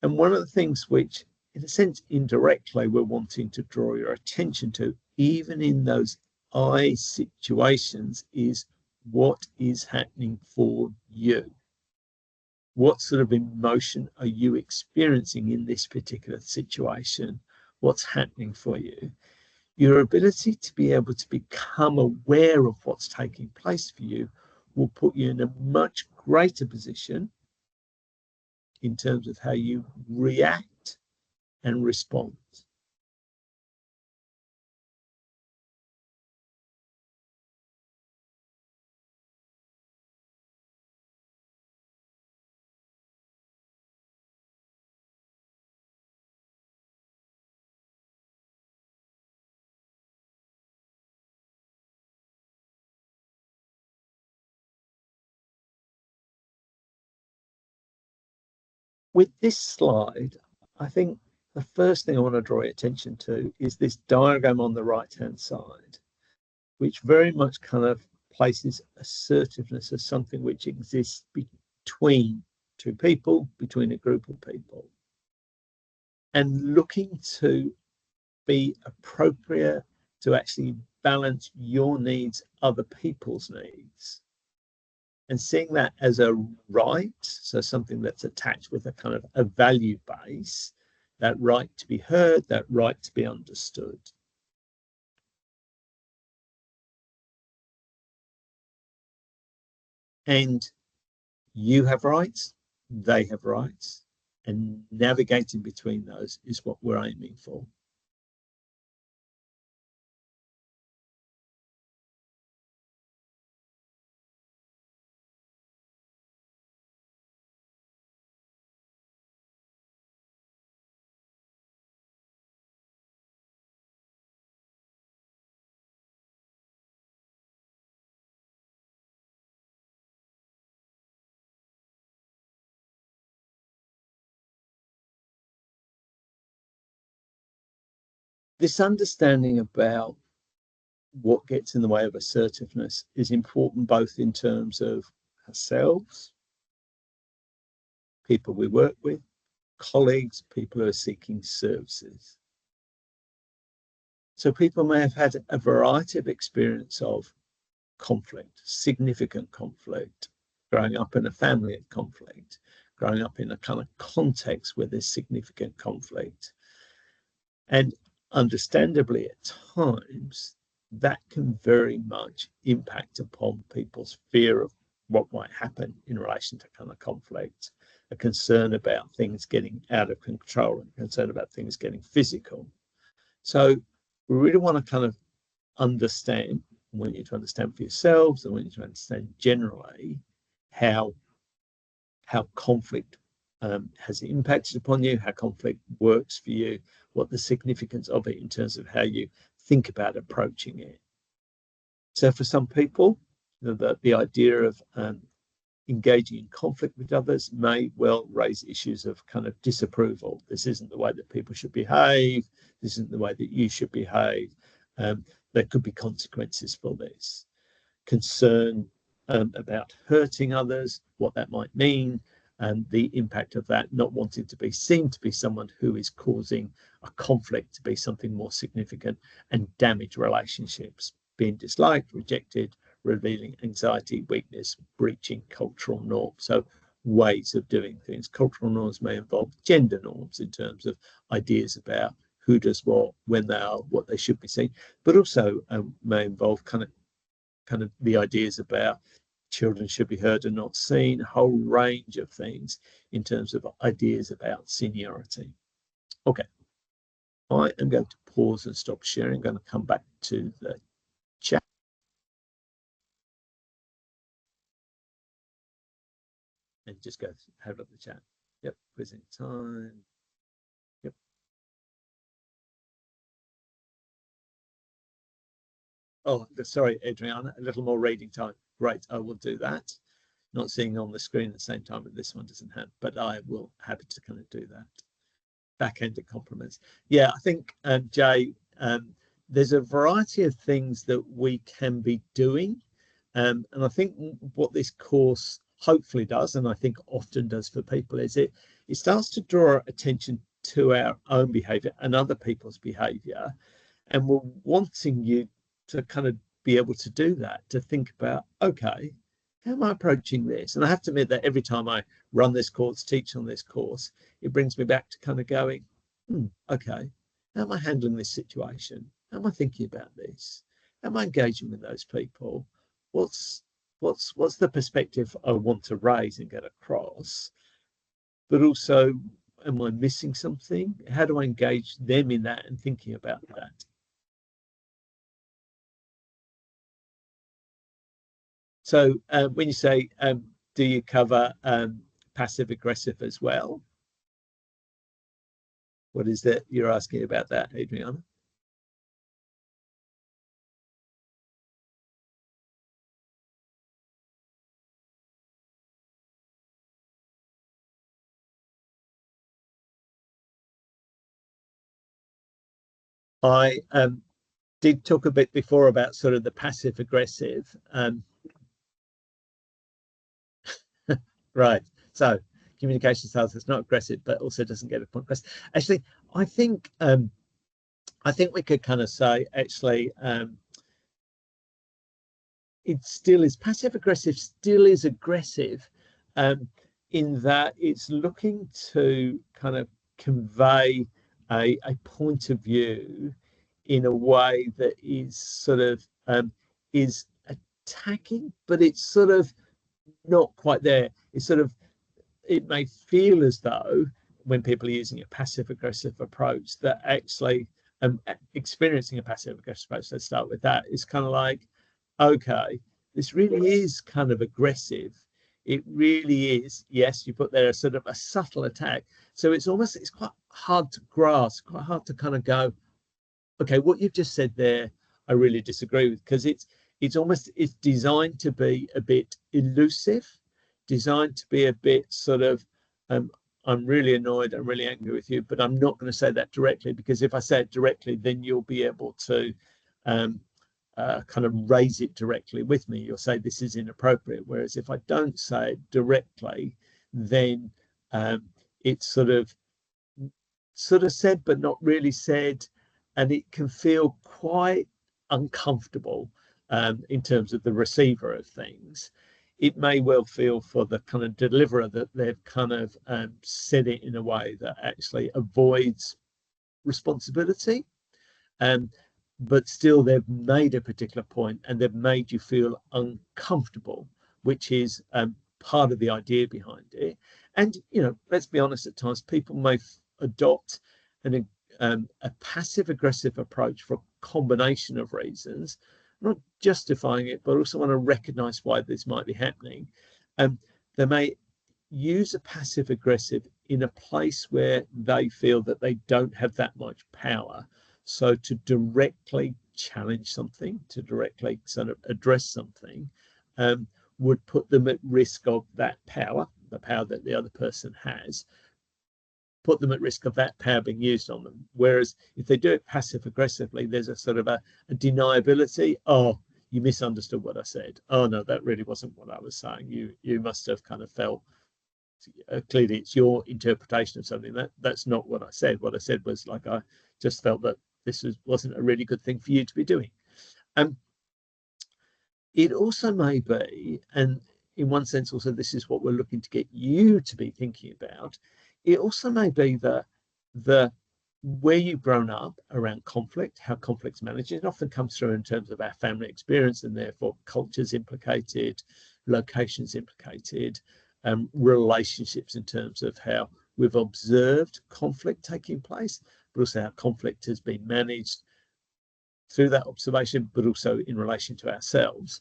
And one of the things which, in a sense, indirectly, we're wanting to draw your attention to, even in those I situations, is what is happening for you. What sort of emotion are you experiencing in this particular situation? What's happening for you? Your ability to be able to become aware of what's taking place for you will put you in a much greater position in terms of how you react and respond. With this slide, I think the first thing I want to draw your attention to is this diagram on the right-hand side, which very much kind of places assertiveness as something which exists between two people, between a group of people, and looking to be appropriate to actually balance your needs, other people's needs, and seeing that as a right, so something that's attached with a kind of a value base, that right to be heard, that right to be understood. And you have rights, they have rights, and navigating between those is what we're aiming for. This understanding about what gets in the way of assertiveness is important both in terms of ourselves, people we work with, colleagues, people who are seeking services. So people may have had a variety of experience of conflict, significant conflict, growing up in a family of conflict, growing up in a kind of context where there's significant conflict. And understandably, at times, that can very much impact upon people's fear of what might happen in relation to kind of conflict, a concern about things getting out of control, and concern about things getting physical. So we really want to kind of understand, I want you to understand for yourselves, I want you to understand generally how conflict has impacted upon you, how conflict works for you, what the significance of it in terms of how you think about approaching it. So for some people, the idea of engaging in conflict with others may well raise issues of kind of disapproval. This isn't the way that people should behave. This isn't the way that you should behave. There could be consequences for this. Concern about hurting others, what that might mean, and the impact of that, not wanting to be seen to be someone who is causing a conflict to be something more significant and damage relationships, being disliked, rejected, revealing anxiety, weakness, breaching cultural norms. So ways of doing things. Cultural norms may involve gender norms in terms of ideas about who does what, when they are, what they should be seen, but also may involve kind of the ideas about children should be heard and not seen, a whole range of things in terms of ideas about seniority. Okay, I am going to pause and stop sharing. I'm going to come back to the chat. And just go have a look at the chat. Yep, quizzing time. Yep. Oh, sorry, Adriana, a little more reading time. Great, I will do that. Not seeing on the screen at the same time that this one doesn't have, but I will happy to kind of do that. Back-ended compliments. Yeah, I think, Jay, there's a variety of things that we can be doing. And I think what this course hopefully does, and I think often does for people, is it starts to draw attention to our own behavior and other people's behavior. And we're wanting you to kind of be able to do that, to think about, okay, how am I approaching this? And I have to admit that every time I run this course, teach on this course, it brings me back to kind of going, okay, how am I handling this situation? How am I thinking about this? How am I engaging with those people? What's the perspective I want to raise and get across? But also, am I missing something? How do I engage them in that and thinking about that? So when you say, do you cover passive aggressive as well? What is that you're asking about that, Adriana? I did talk a bit before about sort of the passive aggressive. Right. So communication styles is not aggressive, but also doesn't get a point across. Actually, I think we could kind of say, actually, it still is passive aggressive, still is aggressive, in that it's looking to kind of convey a point of view in a way that is sort of is attacking, but it's sort of not quite there. It's sort of, it may feel as though when people are using a passive aggressive approach that actually experiencing a passive aggressive approach, let's start with that, is kind of like, okay, this really is kind of aggressive. It really is. Yes, you put there a sort of a subtle attack. So it's quite hard to grasp, quite hard to kind of go, okay, what you've just said there, I really disagree with, because it's designed to be a bit elusive, designed to be a bit sort of, I'm really annoyed, I'm really angry with you, but I'm not going to say that directly, because if I say it directly, then you'll be able to kind of raise it directly with me. You'll say this is inappropriate. Whereas if I don't say it directly, then it's sort of said, but not really said. And it can feel quite uncomfortable in terms of the receiver of things. It may well feel for the kind of deliverer that they've kind of said it in a way that actually avoids responsibility. But still they've made a particular point and they've made you feel uncomfortable, which is part of the idea behind it. And, you know, let's be honest, at times people may adopt a passive aggressive approach for a combination of reasons, not justifying it, but also want to recognize why this might be happening. They may use a passive aggressive in a place where they feel that they don't have that much power. So to directly challenge something, to directly sort of address something, would put them at risk of that power, the power that the other person has, put them at risk of that power being used on them. Whereas if they do it passive aggressively, there's a sort of a deniability. Oh, you misunderstood what I said. Oh no, that really wasn't what I was saying. You must have kind of felt, clearly it's your interpretation of something. That's not what I said. What I said was, like, I just felt that this wasn't a really good thing for you to be doing. It also may be, and in one sense also this is what we're looking to get you to be thinking about, it also may be that where you've grown up around conflict, how conflict's managed, it often comes through in terms of our family experience, and therefore culture's implicated, location's implicated, relationships in terms of how we've observed conflict taking place, but also how conflict has been managed through that observation, but also in relation to ourselves.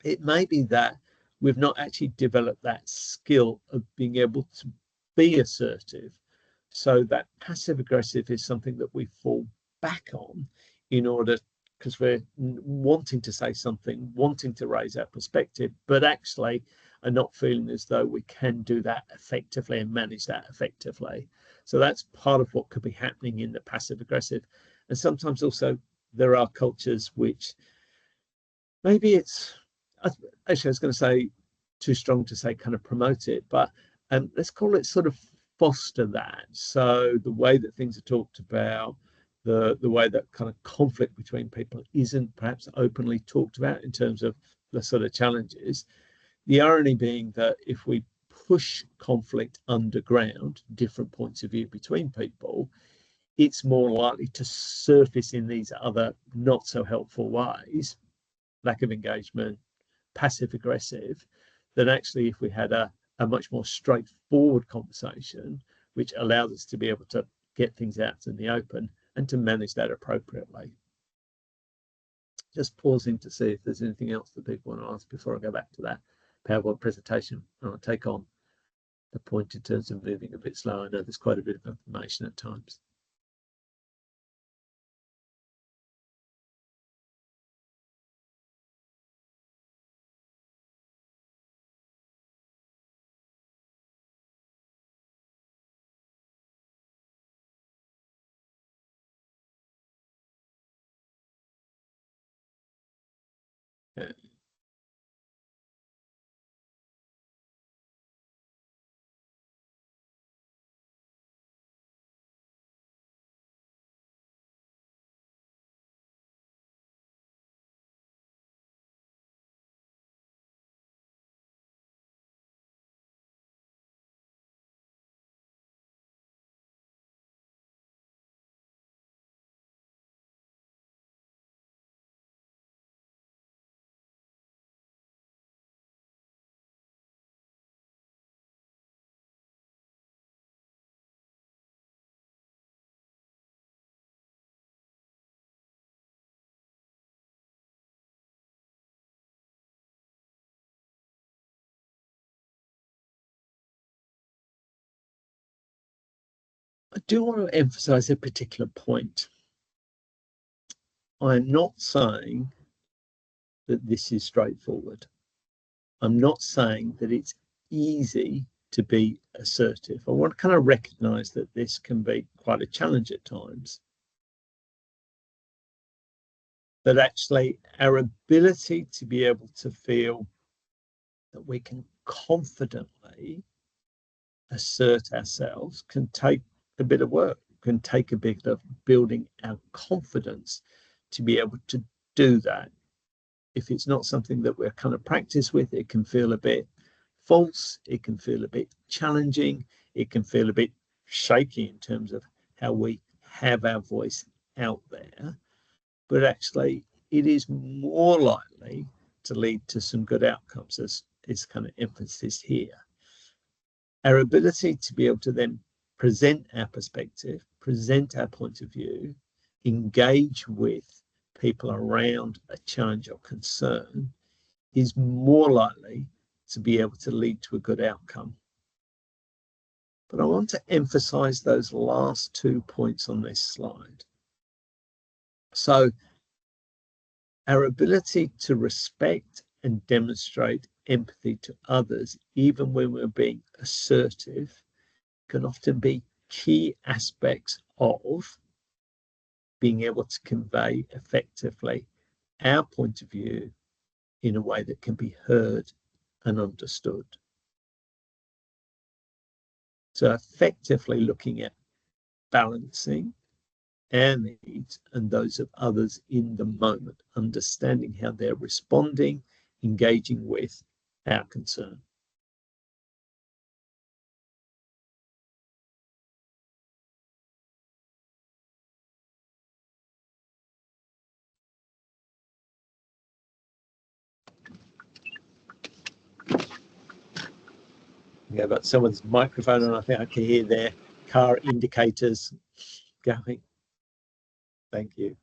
It may be that we've not actually developed that skill of being able to be assertive. So that passive aggressive is something that we fall back on in order, because we're wanting to say something, wanting to raise our perspective, but actually are not feeling as though we can do that effectively and manage that effectively. So that's part of what could be happening in the passive aggressive. And sometimes also there are cultures which maybe it's, actually I was going to say too strong to say kind of promote it, but let's call it sort of foster that. So the way that things are talked about, the way that kind of conflict between people isn't perhaps openly talked about in terms of the sort of challenges. The irony being that if we push conflict underground, different points of view between people, it's more likely to surface in these other not so helpful ways, lack of engagement, passive aggressive, than actually if we had a much more straightforward conversation, which allows us to be able to get things out in the open and to manage that appropriately. Just pausing to see if there's anything else that people want to ask before I go back to that PowerPoint presentation. I'll take on the point in terms of moving a bit slower. I know there's quite a bit of information at times. Yeah. I do want to emphasize a particular point. I'm not saying that this is straightforward. I'm not saying that it's easy to be assertive. I want to kind of recognize that this can be quite a challenge at times. But actually, our ability to be able to feel that we can confidently assert ourselves can take a bit of work, can take a bit of building our confidence to be able to do that. If it's not something that we're kind of practice with, it can feel a bit false, it can feel a bit challenging, it can feel a bit shaky in terms of how we have our voice out there. But actually, it is more likely to lead to some good outcomes, as is kind of emphasis here. Our ability to be able to then present our perspective, present our point of view, engage with people around a challenge or concern, is more likely to be able to lead to a good outcome. But I want to emphasize those last 2 points on this slide. So our ability to respect and demonstrate empathy to others, even when we're being assertive, can often be key aspects of being able to convey effectively our point of view in a way that can be heard and understood. So effectively looking at balancing our needs and those of others in the moment, understanding how they're responding, engaging with our concern. Yeah, but someone's microphone, and I think I can hear their car indicators going. Thank you.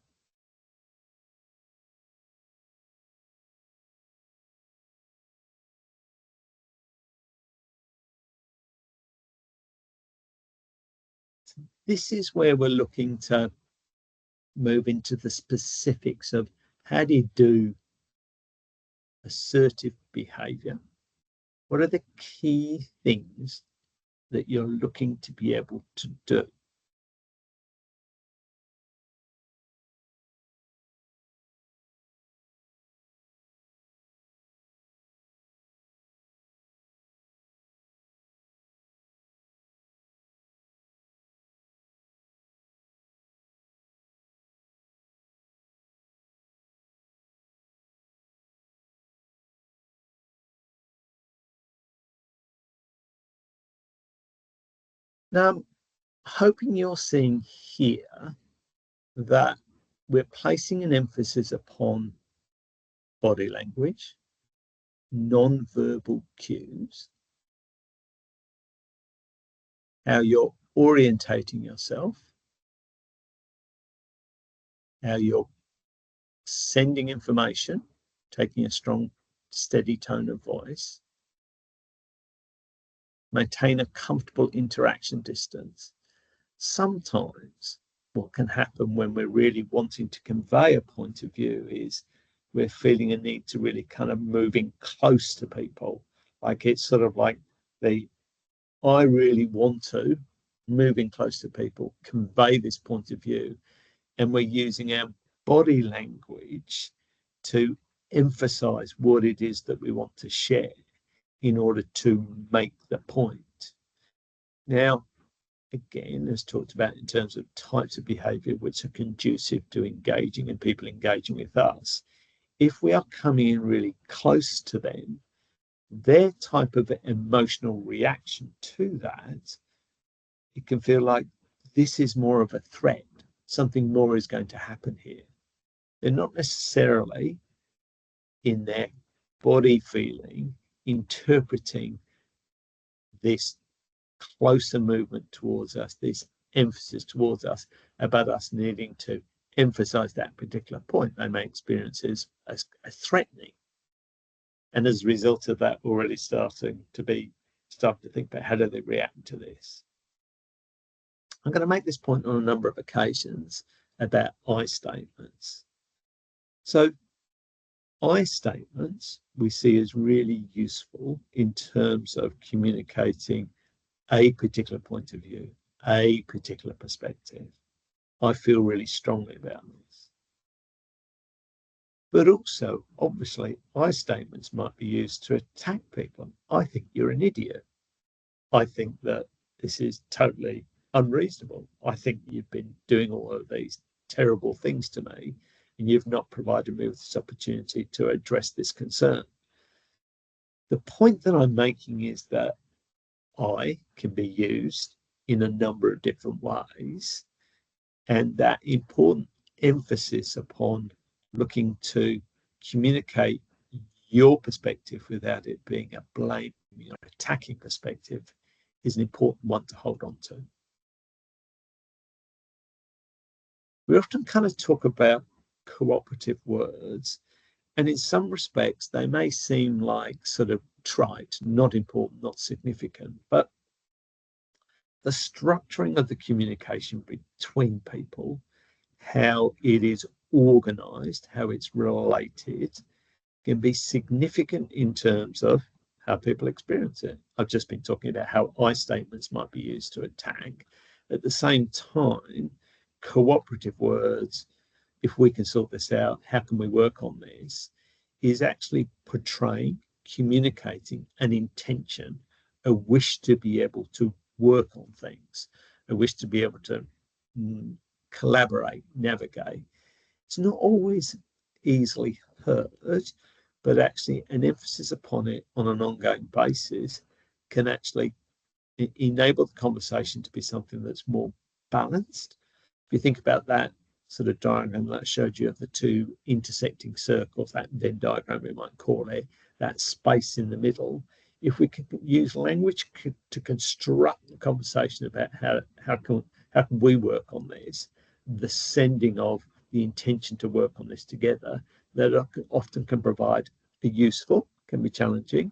This is where we're looking to move into the specifics of how do you do assertive behavior? What are the key things that you're looking to be able to do? Now, I'm hoping you're seeing here that we're placing an emphasis upon body language, non-verbal cues, how you're orientating yourself, how you're sending information, taking a strong, steady tone of voice, maintain a comfortable interaction distance. Sometimes what can happen when we're really wanting to convey a point of view is we're feeling a need to really kind of moving close to people. Like it's sort of like I really want to, moving close to people, convey this point of view. And we're using our body language to emphasize what it is that we want to share in order to make the point. Now, again, as talked about in terms of types of behavior which are conducive to engaging and people engaging with us, if we are coming in really close to them, their type of emotional reaction to that, it can feel like this is more of a threat. Something more is going to happen here. They're not necessarily in their body feeling interpreting this closer movement towards us, this emphasis towards us, about us needing to emphasize that particular point. They may experience it as threatening. And as a result of that, already starting to think about how do they react to this. I'm going to make this point on a number of occasions about I statements. So I statements we see as really useful in terms of communicating a particular point of view, a particular perspective. I feel really strongly about this. But also, obviously, I statements might be used to attack people. I think you're an idiot. I think that this is totally unreasonable. I think you've been doing all of these terrible things to me, and you've not provided me with this opportunity to address this concern. The point that I'm making is that I can be used in a number of different ways, and that important emphasis upon looking to communicate your perspective without it being a blame, attacking perspective is an important one to hold on to. we often kind of talk about cooperative words, and in some respects, they may seem like sort of trite, not important, not significant, but the structuring of the communication between people, how it is organized, how it's related, can be significant in terms of how people experience it. I've just been talking about how I statements might be used to attack. At the same time, cooperative words, if we can sort this out, how can we work on this, is actually portraying, communicating an intention, a wish to be able to work on things, a wish to be able to collaborate, navigate. It's not always easily heard, but actually an emphasis upon it on an ongoing basis can actually enable the conversation to be something that's more balanced. If you think about that sort of diagram that I showed you of the two intersecting circles, that Venn diagram we might call it, that space in the middle, if we could use language to construct the conversation about how can we work on this, the sending of the intention to work on this together, that often can provide a useful, can be challenging,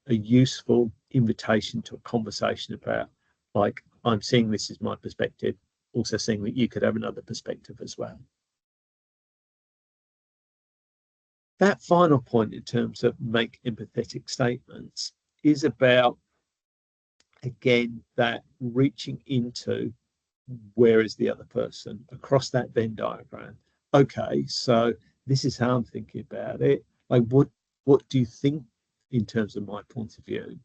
a useful invitation to a conversation about, like, I'm seeing this as my perspective, also seeing that you could have another perspective as well. That final point in terms of make empathetic statements is about, again, that reaching into where is the other person across that Venn diagram. Okay, so this is how I'm thinking about it. Like, what do you think in terms of my point of view?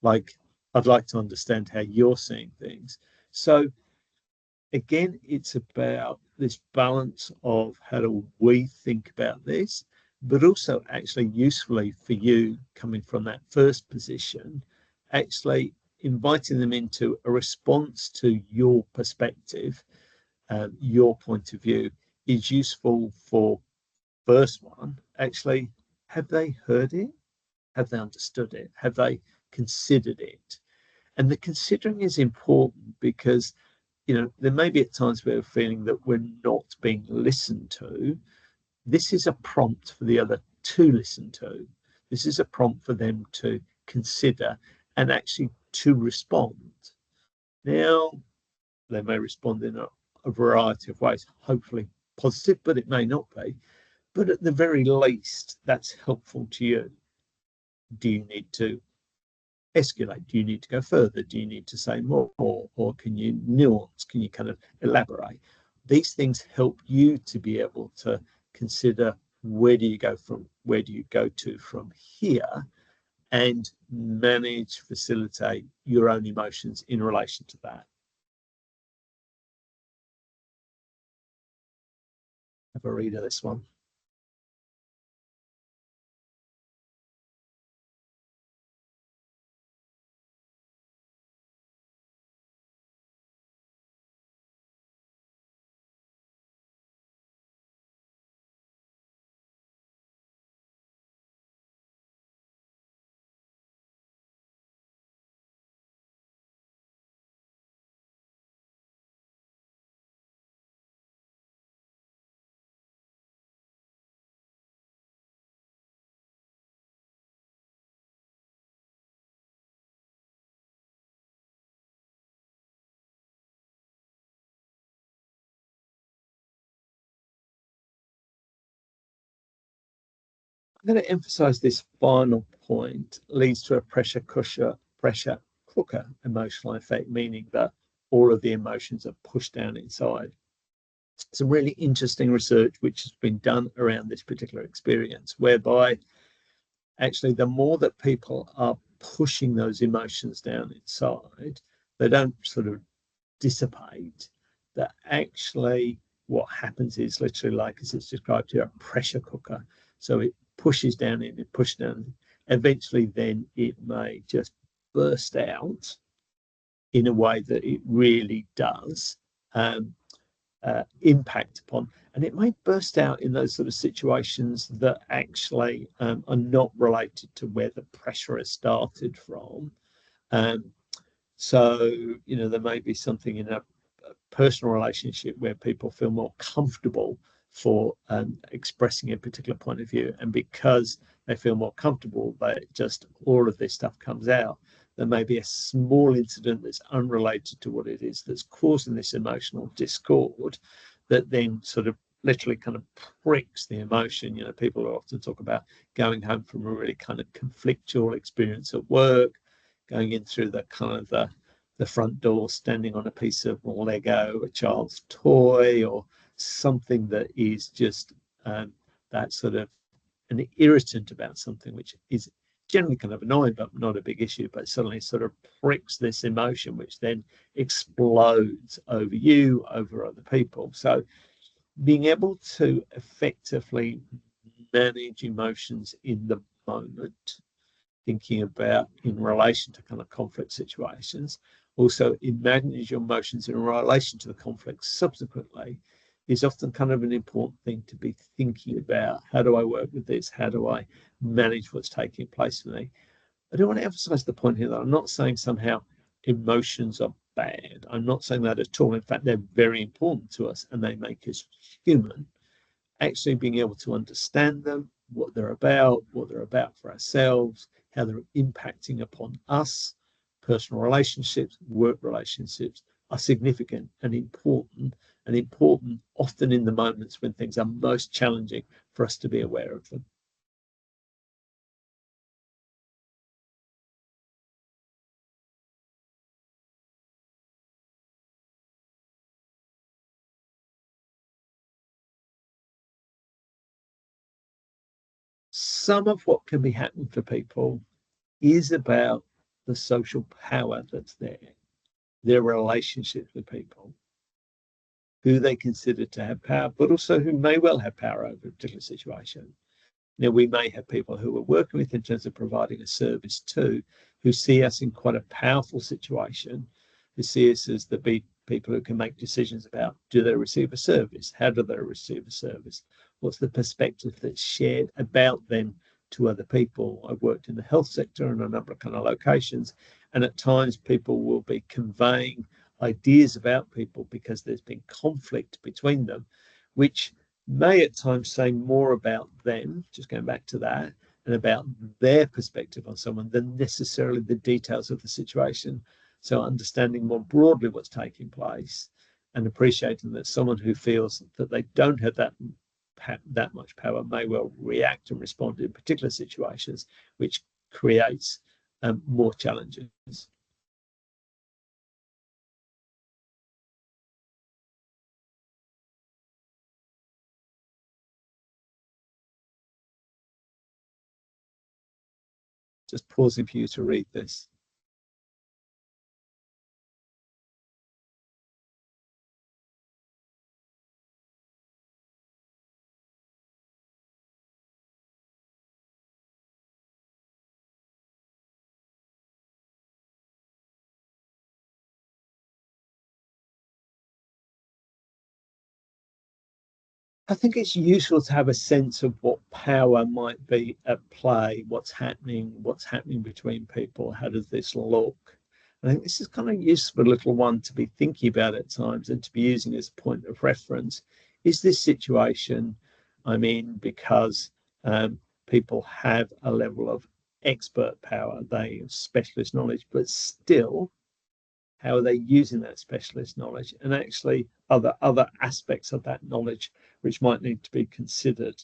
Like, I'd like to understand how you're seeing things. So again, it's about this balance of how do we think about this, but also actually usefully for you coming from that first position, actually inviting them into a response to your perspective, your point of view is useful for first one. Actually, have they heard it? Have they understood it? Have they considered it? And the considering is important because, you know, there may be at times where we're feeling that we're not being listened to. This is a prompt for the other to listen to. This is a prompt for them to consider and actually to respond. Now, they may respond in a variety of ways, hopefully positive, but it may not be. But at the very least, that's helpful to you. Do you need to escalate? Do you need to go further? Do you need to say more? Or can you nuance? Can you kind of elaborate? These things help you to be able to consider where do you go to from here, and manage, facilitate your own emotions in relation to that. Have a read of this one. I'm going to emphasize this final point leads to a pressure cooker emotional effect, meaning that all of the emotions are pushed down inside. Some really interesting research which has been done around this particular experience, whereby actually the more that people are pushing those emotions down inside, they don't sort of dissipate. That actually what happens is literally, like as it's described here, a pressure cooker. So it pushes down in, it pushes down. Eventually, then it may just burst out in a way that it really does impact upon. And it may burst out in those sort of situations that actually are not related to where the pressure has started from. So, you know, there may be something in personal relationship where people feel more comfortable for expressing a particular point of view, and because they feel more comfortable, just all of this stuff comes out. There may be a small incident that's unrelated to what it is that's causing this emotional discord that then sort of literally kind of pricks the emotion. You know, people often talk about going home from a really kind of conflictual experience at work, going in through the kind of the front door, standing on a piece of Lego, a child's toy, or something that is just that sort of an irritant about something, which is generally kind of annoying, but not a big issue, but suddenly sort of pricks this emotion, which then explodes over you, over other people. So being able to effectively manage emotions in the moment, thinking about in relation to kind of conflict situations, also managing your emotions in relation to the conflict subsequently, is often kind of an important thing to be thinking about. How do I work with this? How do I manage what's taking place for me? I do want to emphasize the point here that I'm not saying somehow emotions are bad. I'm not saying that at all. In fact, they're very important to us and they make us human. Actually being able to understand them, what they're about for ourselves, how they're impacting upon us, personal relationships, work relationships are significant and important often in the moments when things are most challenging for us to be aware of them. Some of what can be happening for people is about the social power that's there, their relationships with people, who they consider to have power, but also who may well have power over a particular situation. Now, we may have people who we're working with in terms of providing a service to, who see us in quite a powerful situation, who see us as the people who can make decisions about, do they receive a service? How do they receive a service? What's the perspective that's shared about them to other people? I've worked in the health sector in a number of kind of locations, and at times people will be conveying ideas about people because there's been conflict between them, which may at times say more about them, just going back to that, and about their perspective on someone than necessarily the details of the situation. So understanding more broadly what's taking place and appreciating that someone who feels that they don't have that much power may well react and respond in particular situations, which creates more challenges. Just pausing for you to read this. I think it's useful to have a sense of what power might be at play, what's happening between people, how does this look? I think this is kind of useful little one to be thinking about at times and to be using as a point of reference. Is this situation I'm in because people have a level of expert power, they have specialist knowledge, but still, how are they using that specialist knowledge, and actually other aspects of that knowledge which might need to be considered.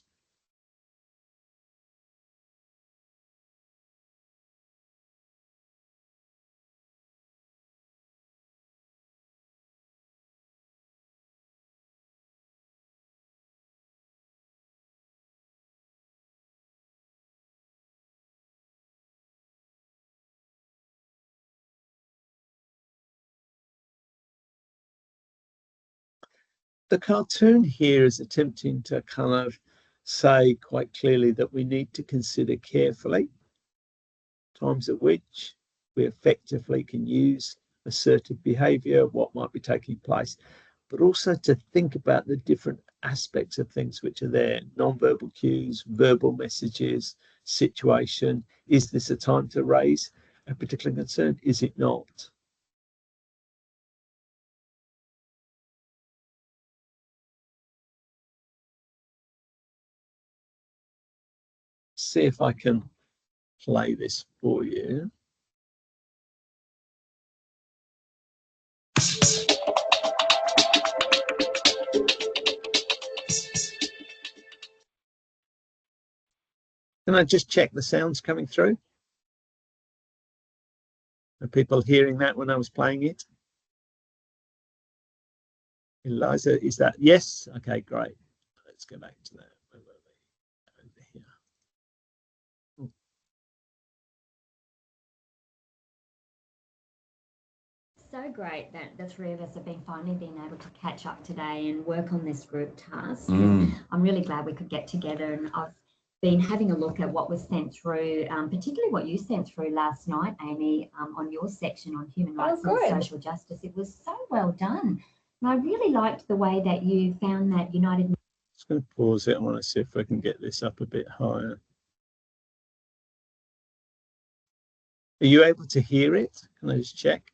The cartoon here is attempting to kind of say quite clearly that we need to consider carefully times at which we effectively can use assertive behavior, what might be taking place, but also to think about the different aspects of things which are there, non-verbal cues, verbal messages, situation. Is this a time to raise a particular concern? Is it not? see if I can play this for you. Can I just check the sounds coming through? Are people hearing that when I was playing it? Eliza, is that yes? Okay, great. Let's go back to that. Where were we? Over here. Oh. So great that the three of us have been finally being able to catch up today and work on this group task. I'm really glad we could get together, and I've been having a look at what was sent through, particularly what you sent through last night, Amy, on your section on human rights and social justice. It was so well done. And I really liked the way that you found that United. Just going to pause it. I want to see if I can get this up a bit higher. Are you able to hear it? Can I just check?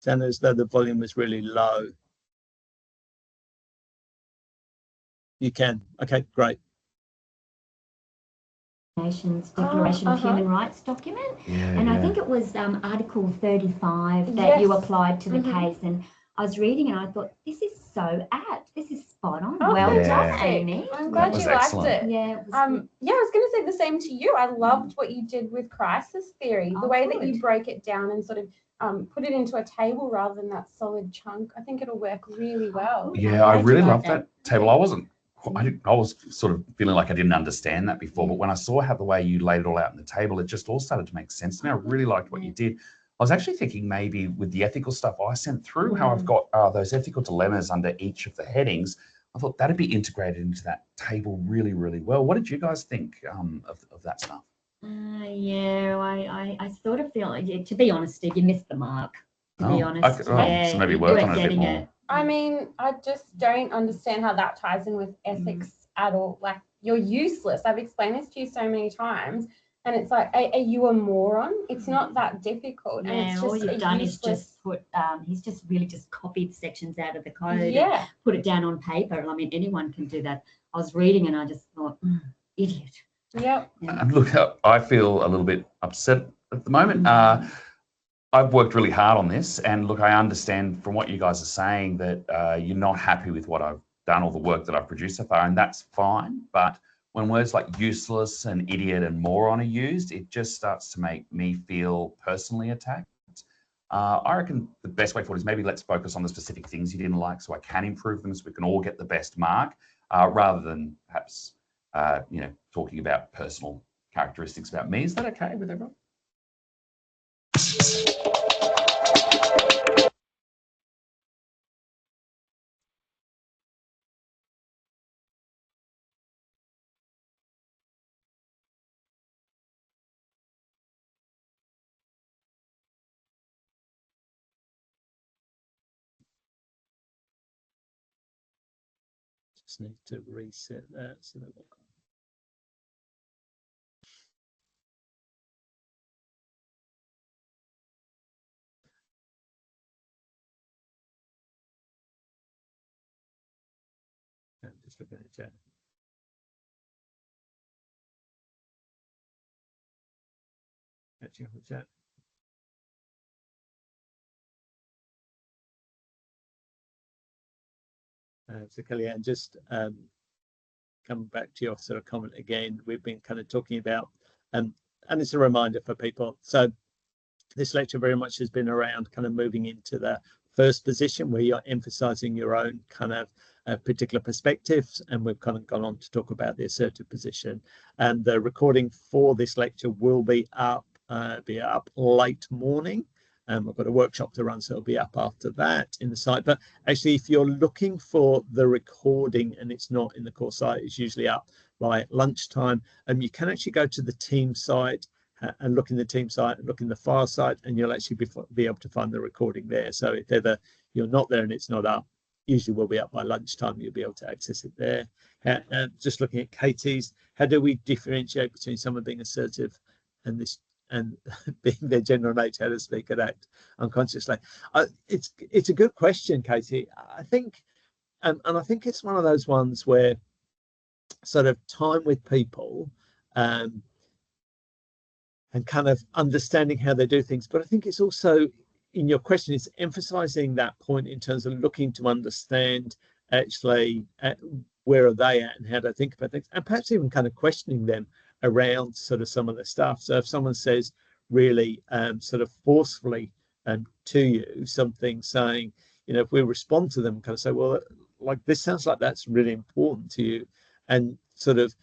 Sound as though the volume was really low. You can. Okay, great. Nations Declaration of Human Rights document. And I think it was Article 35 that you applied to the case. And I was reading and I thought, this is so apt. This is spot on. Well done, Amy. I'm glad you liked it. Yeah, it was yeah, I was going to say the same to you. I loved what you did with crisis theory, the way that you broke it down and sort of put it into a table rather than that solid chunk. I think it'll work really well. Yeah, I really loved that table. I was sort of feeling like I didn't understand that before, but when I saw how the way you laid it all out on the table, it just all started to make sense to me. I really liked what you did. I was actually thinking maybe with the ethical stuff I sent through, how I've got those ethical dilemmas under each of the headings. I thought that'd be integrated into that table really, really well. What did you guys think of that stuff? Yeah, I sort of feel like, to be honest, Steve, you missed the mark. To be honest, so maybe work on it a bit more. I mean, I just don't understand how that ties in with ethics at all. Like, you're useless. I've explained this to you so many times, and it's like, are you a moron? It's not that difficult. Yeah, and it's just all you've done is just put, he's just really just copied sections out of the code, and put it down on paper. And I mean, anyone can do that. I was reading and I just thought, idiot. Yep. And look, I feel a little bit upset at the moment. I've worked really hard on this, and look, I understand from what you guys are saying that you're not happy with what I've done, all the work that I've produced so far, and that's fine. But when words like useless and idiot and moron are used, it just starts to make me feel personally attacked. I reckon the best way forward is maybe let's focus on the specific things you didn't like so I can improve them so we can all get the best mark, rather than perhaps, talking about personal characteristics about me. Is that okay with everyone? Just need to reset that so that we'll... I'm just looking at the chat. Catching up with chat. So Kellyanne, just coming back to your sort of comment again, we've been kind of talking about, and it's a reminder for people. So this lecture very much has been around kind of moving into the first position where you're emphasizing your own kind of particular perspectives, and we've kind of gone on to talk about the assertive position. And the recording for this lecture will be up late morning. I've got a workshop to run, so it'll be up after that in the site. But actually, if you're looking for the recording and it's not in the course site, it's usually up by lunchtime. You can actually go to the team site and look in the team site and look in the file site, and you'll actually be able to find the recording there. So if ever you're not there and it's not up, usually will be up by lunchtime. You'll be able to access it there. Just looking at Katie's, how do we differentiate between someone being assertive and being their general nature, how to speak and act unconsciously? It's a good question, Katie. I think, and I think it's one of those ones where sort of time with people, and kind of understanding how they do things. But I think it's also, in your question, it's emphasizing that point in terms of looking to understand actually where are they at and how do they think about things, and perhaps even kind of questioning them around sort of some of the stuff. So if someone says really sort of forcefully to you something, saying, you know, if we respond to them, kind of say, well, like, this sounds like that's really important to you, and sort of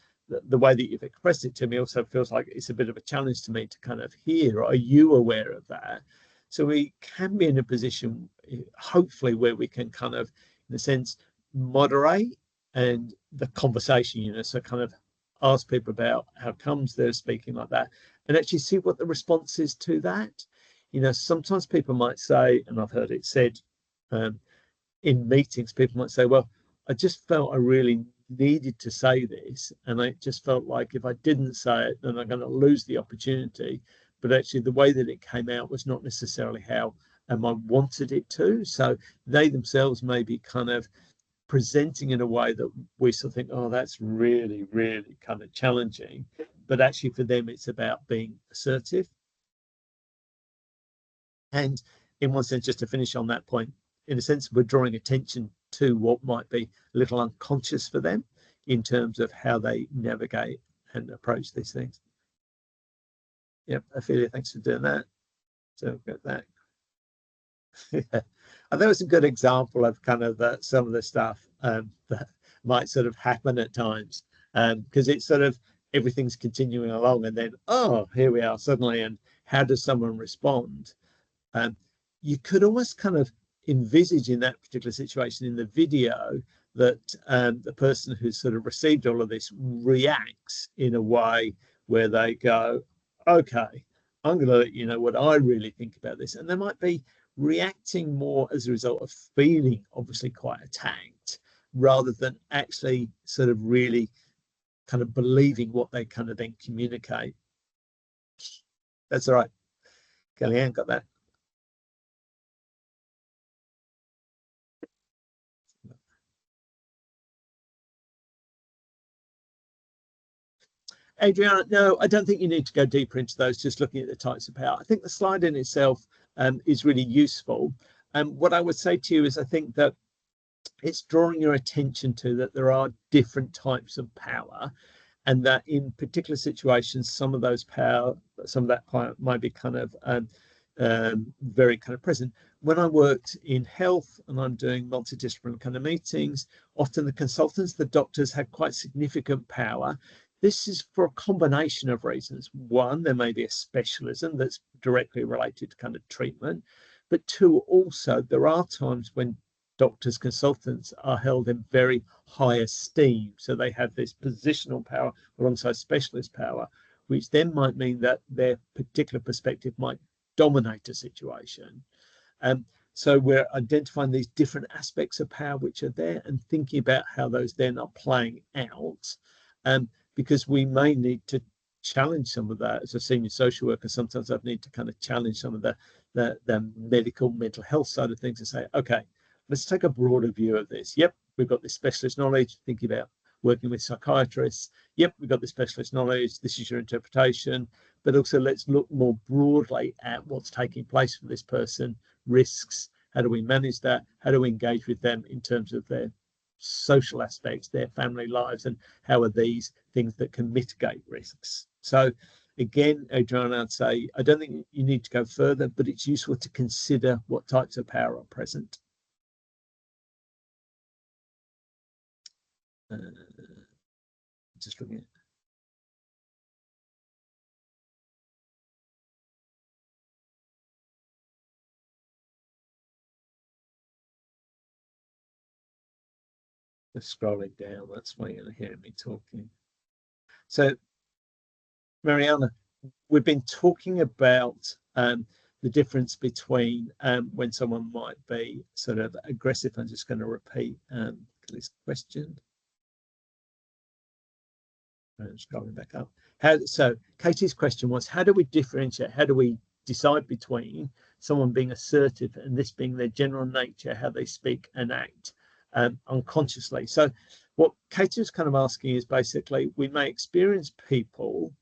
the way that you've expressed it to me also feels like it's a bit of a challenge to me to kind of hear. Are you aware of that? So we can be in a position, hopefully, where we can kind of, in a sense, moderate and the conversation, you know, so kind of ask people about how comes they're speaking like that, and actually see what the response is to that. You know, sometimes people might say, and I've heard it said in meetings, people might say, well, I just felt I really needed to say this, and I just felt like if I didn't say it, then I'm going to lose the opportunity. But actually, the way that it came out was not necessarily how I wanted it to. So they themselves may be kind of presenting in a way that we sort of think, oh, that's really, really kind of challenging. But actually, for them, it's about being assertive. And in one sense, just to finish on that point, in a sense, we're drawing attention to what might be a little unconscious for them in terms of how they navigate and approach these things. Yep, Ophelia, thanks for doing that. So we've got that. Yeah. And that was a good example of kind of some of the stuff that might sort of happen at times, because it's sort of everything's continuing along, and then, oh, here we are suddenly, and how does someone respond? You could almost kind of envisage in that particular situation in the video that the person who's sort of received all of this reacts in a way where they go, okay, I'm going to let you know what I really think about this. And they might be reacting more as a result of feeling obviously quite attacked, rather than actually sort of really kind of believing what they kind of then communicate. That's all right. Kellyanne, got that? Adriana, no, I don't think you need to go deeper into those, just looking at the types of power. I think the slide in itself is really useful. What I would say to you is I think that it's drawing your attention to that there are different types of power, and that in particular situations, some of those power, some of that power might be kind of very kind of present. When I worked in health and I'm doing multidisciplinary kind of meetings, often the consultants, the doctors had quite significant power. This is for a combination of reasons. One, there may be a specialism that's directly related to kind of treatment, but two, also there are times when doctors, consultants are held in very high esteem. So they have this positional power alongside specialist power, which then might mean that their particular perspective might dominate a situation. So we're identifying these different aspects of power which are there and thinking about how those then are playing out. Because we may need to challenge some of that. As a senior social worker, sometimes I need to kind of challenge some of the medical, mental health side of things and say, okay, let's take a broader view of this. Yep, we've got this specialist knowledge, thinking about working with psychiatrists. Yep, we've got this specialist knowledge, this is your interpretation, but also let's look more broadly at what's taking place for this person, risks, how do we manage that, how do we engage with them in terms of their social aspects, their family lives, and how are these things that can mitigate risks. So again, Adriana, I'd say I don't think you need to go further, but it's useful to consider what types of power are present. Just looking at just scrolling down, that's why you're hearing me talking. So Mariana, we've been talking about the difference between when someone might be sort of aggressive. I'm just going to repeat this question. Scrolling back up. So Katie's question was, how do we differentiate, how do we decide between someone being assertive and this being their general nature, how they speak and act unconsciously? So what Katie was kind of asking is basically, we may experience people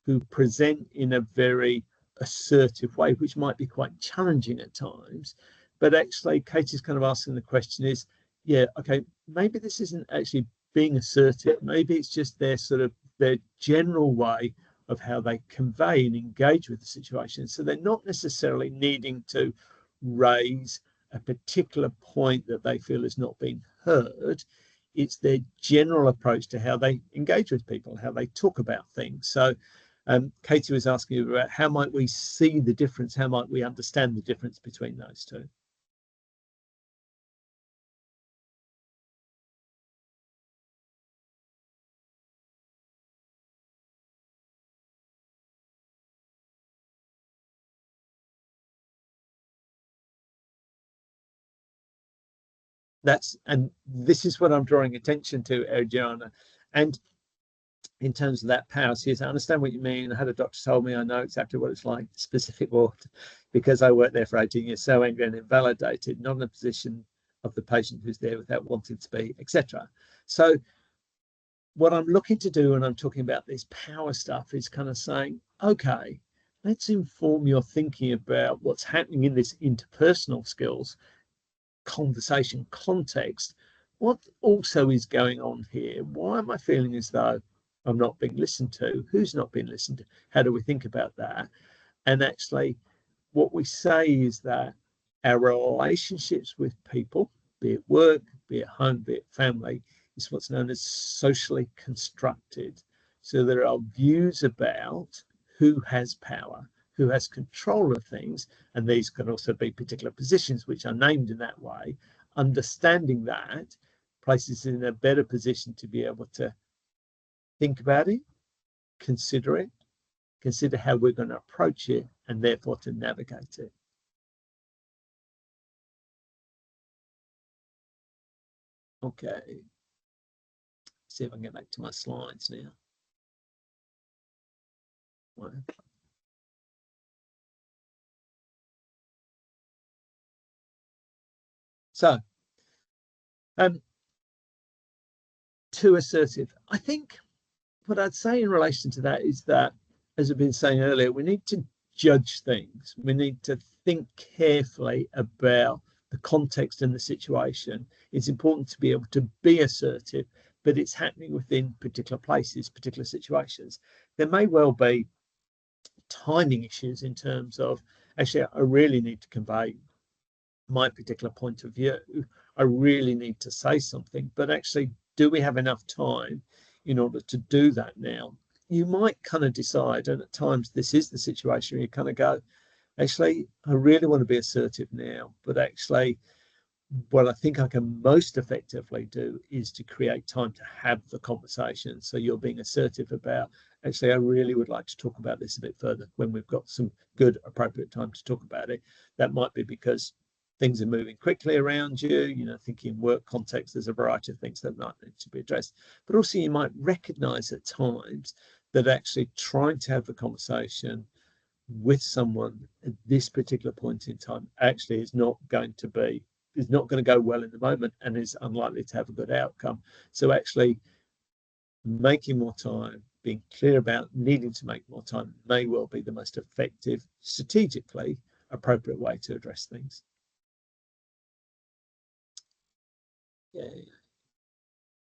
who present in a very assertive way, which might be quite challenging at times. But actually, Katie's kind of asking the question is, yeah, okay, maybe this isn't actually being assertive. Maybe it's just their general way of how they convey and engage with the situation. So they're not necessarily needing to raise a particular point that they feel has not been heard. It's their general approach to how they engage with people, how they talk about things. So Katie was asking about how might we see the difference, how might we understand the difference between those two? This is what I'm drawing attention to, Adriana. And in terms of that power, so yes, I understand what you mean. I had a doctor told me I know exactly what it's like, specific ward, because I worked there for 18 years, so angry and invalidated, not in a position of the patient who's there without wanting to be, etc. So what I'm looking to do when I'm talking about this power stuff is kind of saying, okay, let's inform your thinking about what's happening in this interpersonal skills conversation context. What also is going on here? Why am I feeling as though I'm not being listened to? Who's not being listened to? How do we think about that? And actually, what we say is that our relationships with people, be it work, be it home, be it family, is what's known as socially constructed. So there are views about who has power, who has control of things, and these can also be particular positions which are named in that way. Understanding that places us in a better position to be able to think about it, consider how we're going to approach it, and therefore to navigate it. Okay. See if I can get back to my slides now. Right. So, too assertive. I think what I'd say in relation to that is that, as I've been saying earlier, we need to judge things. We need to think carefully about the context and the situation. It's important to be able to be assertive, but it's happening within particular places, particular situations. There may well be timing issues in terms of, actually, I really need to convey my particular point of view. I really need to say something, but actually, do we have enough time in order to do that now? You might kind of decide, and at times this is the situation where you kind of go, actually, I really want to be assertive now, but actually, what I think I can most effectively do is to create time to have the conversation. So you're being assertive about, actually, I really would like to talk about this a bit further when we've got some good, appropriate time to talk about it. That might be because things are moving quickly around you, thinking in work context, there's a variety of things that might need to be addressed. But also you might recognize at times that actually trying to have the conversation with someone at this particular point in time actually is not going to go well in the moment and is unlikely to have a good outcome. So actually making more time, being clear about needing to make more time may well be the most effective, strategically appropriate way to address things. Okay,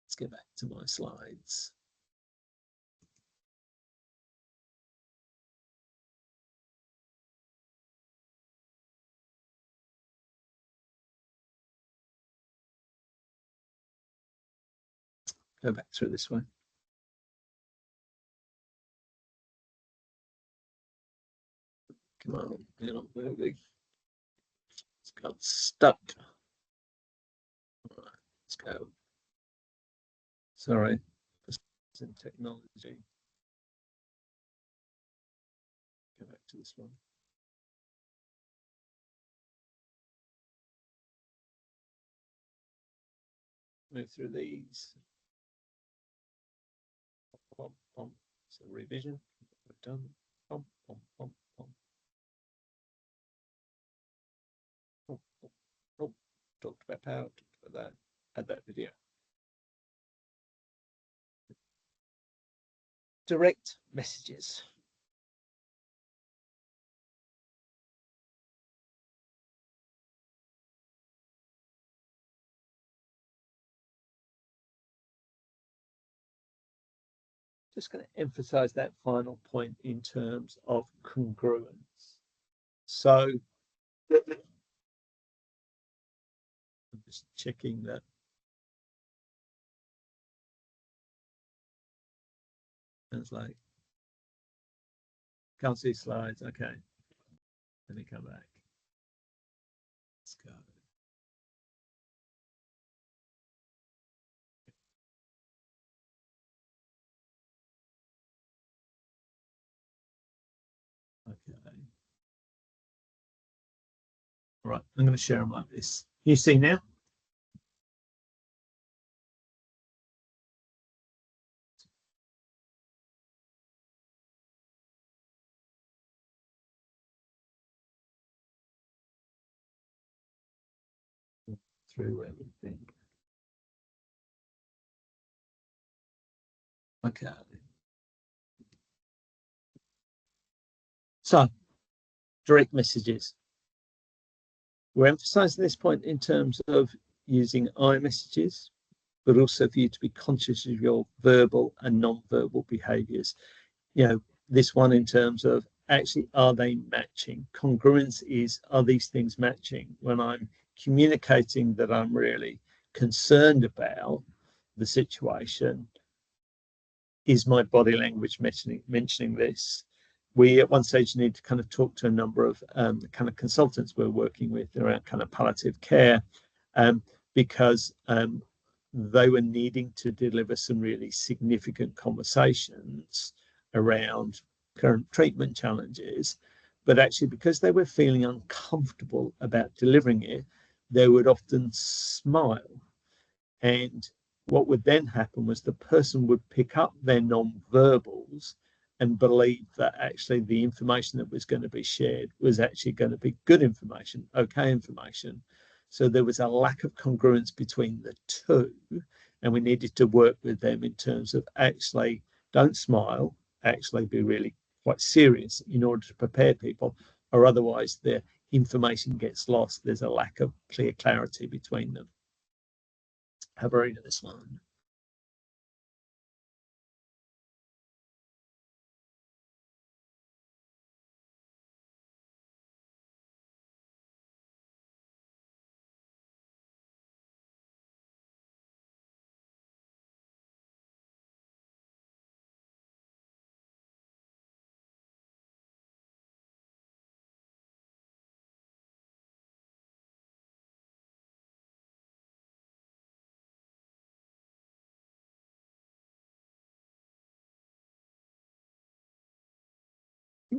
let's get back to my slides. Go back through this one. Come on, you're not moving. It's got stuck. All right, let's go. Sorry, this is in technology. Go back to this one. Move through these. Pom, pom. So revision, we've done. Pom, pom, pom, pom. Pom, pom, pom. Talked about power, talked about that, add that video. direct messages. Just going to emphasize that final point in terms of congruence. So I'm just checking that. It's like, can't see slides. Okay. Let me come back. Let's go. Okay. All right, I'm going to share them like this. You see now? Through everything. Okay. So, direct messages. We're emphasizing this point in terms of using iMessages, but also for you to be conscious of your verbal and non-verbal behaviors. You know, this one in terms of actually, are they matching? Congruence is, are these things matching? When I'm communicating that I'm really concerned about the situation, is my body language mentioning this? We at one stage need to kind of talk to a number of kind of consultants we're working with around kind of palliative care, because they were needing to deliver some really significant conversations around current treatment challenges, but actually because they were feeling uncomfortable about delivering it, they would often smile. And what would then happen was the person would pick up their non-verbals and believe that actually the information that was going to be shared was actually going to be good information, okay information. So there was a lack of congruence between the two, and we needed to work with them in terms of actually don't smile, actually be really quite serious in order to prepare people, or otherwise the information gets lost. There's a lack of clear clarity between them. Have a read of this one.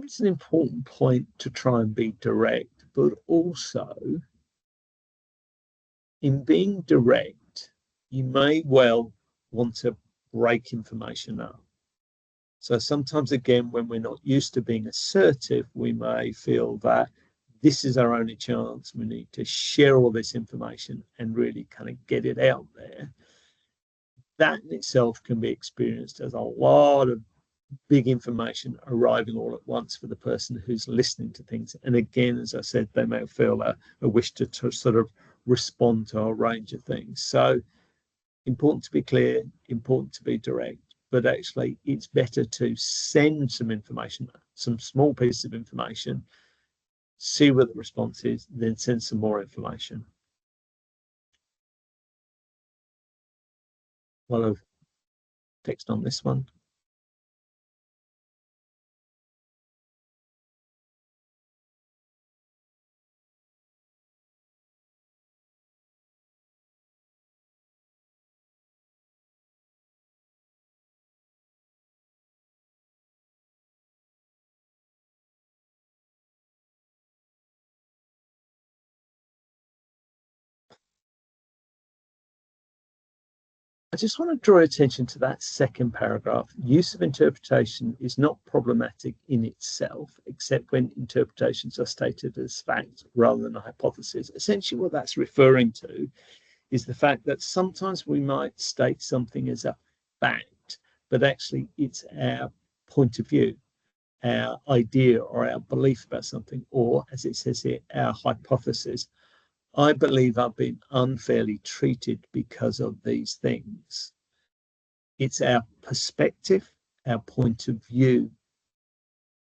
It's an important point to try and be direct, but also in being direct, you may well want to break information up. So sometimes, again, when we're not used to being assertive, we may feel that this is our only chance. We need to share all this information and really kind of get it out there. That in itself can be experienced as a lot of big information arriving all at once for the person who's listening to things. And again, as I said, they may feel a wish to sort of respond to a range of things. So important to be clear, important to be direct, but actually it's better to send some information, some small piece of information, see what the response is, then send some more information. A lot of text on this one. I just want to draw attention to that second paragraph. Use of interpretation is not problematic in itself, except when interpretations are stated as facts rather than a hypothesis. Essentially, what that's referring to is the fact that sometimes we might state something as a fact, but actually it's our point of view, our idea or our belief about something, or as it says here, our hypothesis. I believe I've been unfairly treated because of these things. It's our perspective, our point of view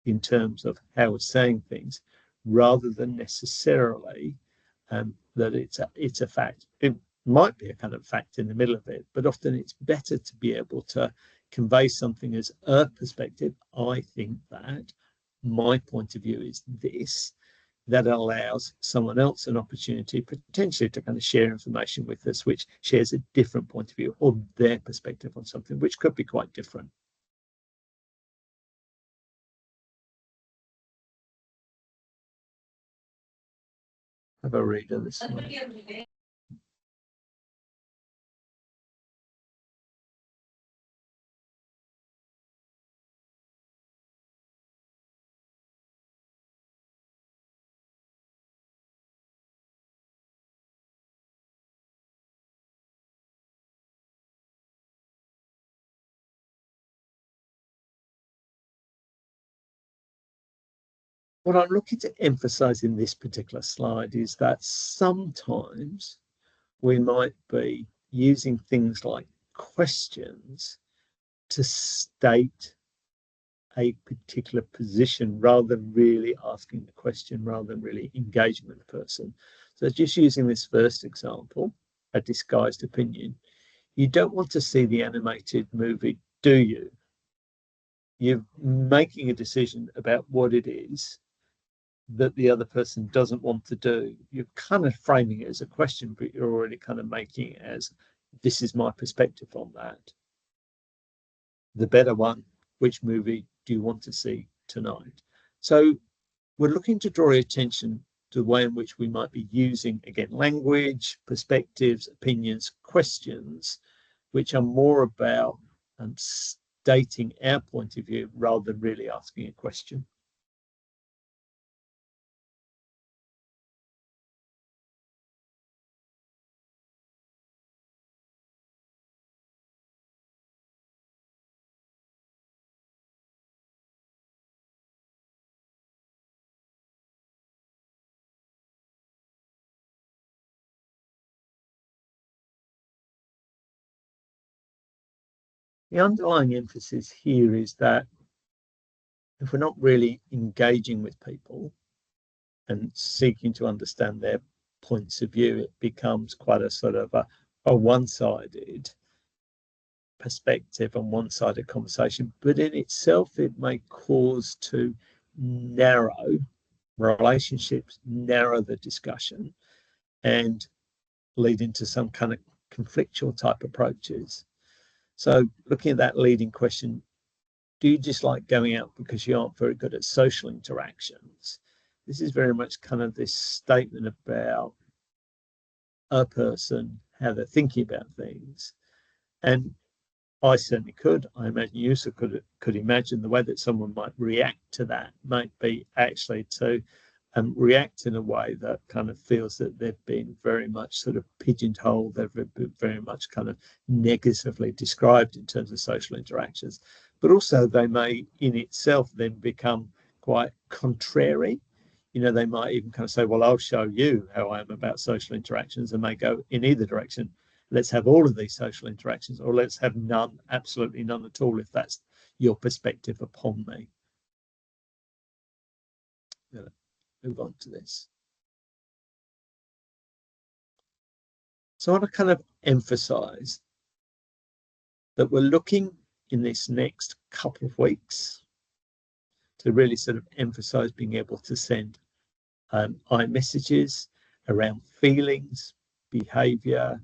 in terms of how we're saying things, rather than necessarily that it's a fact. It might be a kind of fact in the middle of it, but often it's better to be able to convey something as a perspective. I think that my point of view is this. That allows someone else an opportunity potentially to kind of share information with us, which shares a different point of view or their perspective on something, which could be quite different. Have a read of this one. What I'm looking to emphasize in this particular slide is that sometimes we might be using things like questions to state a particular position rather than really asking the question, rather than really engaging with the person. So just using this first example, a disguised opinion, you don't want to see the animated movie, do you? You're making a decision about what it is that the other person doesn't want to do. You're kind of framing it as a question, but you're already kind of making it as, this is my perspective on that. The better one, which movie do you want to see tonight? So we're looking to draw attention to the way in which we might be using, again, language, perspectives, opinions, questions, which are more about stating our point of view rather than really asking a question. The underlying emphasis here is that if we're not really engaging with people and seeking to understand their points of view, it becomes quite a sort of a one-sided perspective and one-sided conversation. But in itself, it may cause to narrow relationships, narrow the discussion, and lead into some kind of conflictual type approaches. So looking at that leading question, do you just like going out because you aren't very good at social interactions? This is very much kind of this statement about a person, how they're thinking about things. And I certainly could. I imagine you also could imagine the way that someone might react to that might be actually to react in a way that kind of feels that they've been very much sort of pigeonholed, they've been very much kind of negatively described in terms of social interactions. But also they may in itself then become quite contrary. You know, they might even kind of say, well, I'll show you how I am about social interactions, and may go in either direction. Let's have all of these social interactions, or let's have none, absolutely none at all, if that's your perspective upon me. Move on to this. So I want to kind of emphasize that we're looking in this next couple of weeks to really sort of emphasize being able to send iMessages around feelings, behavior,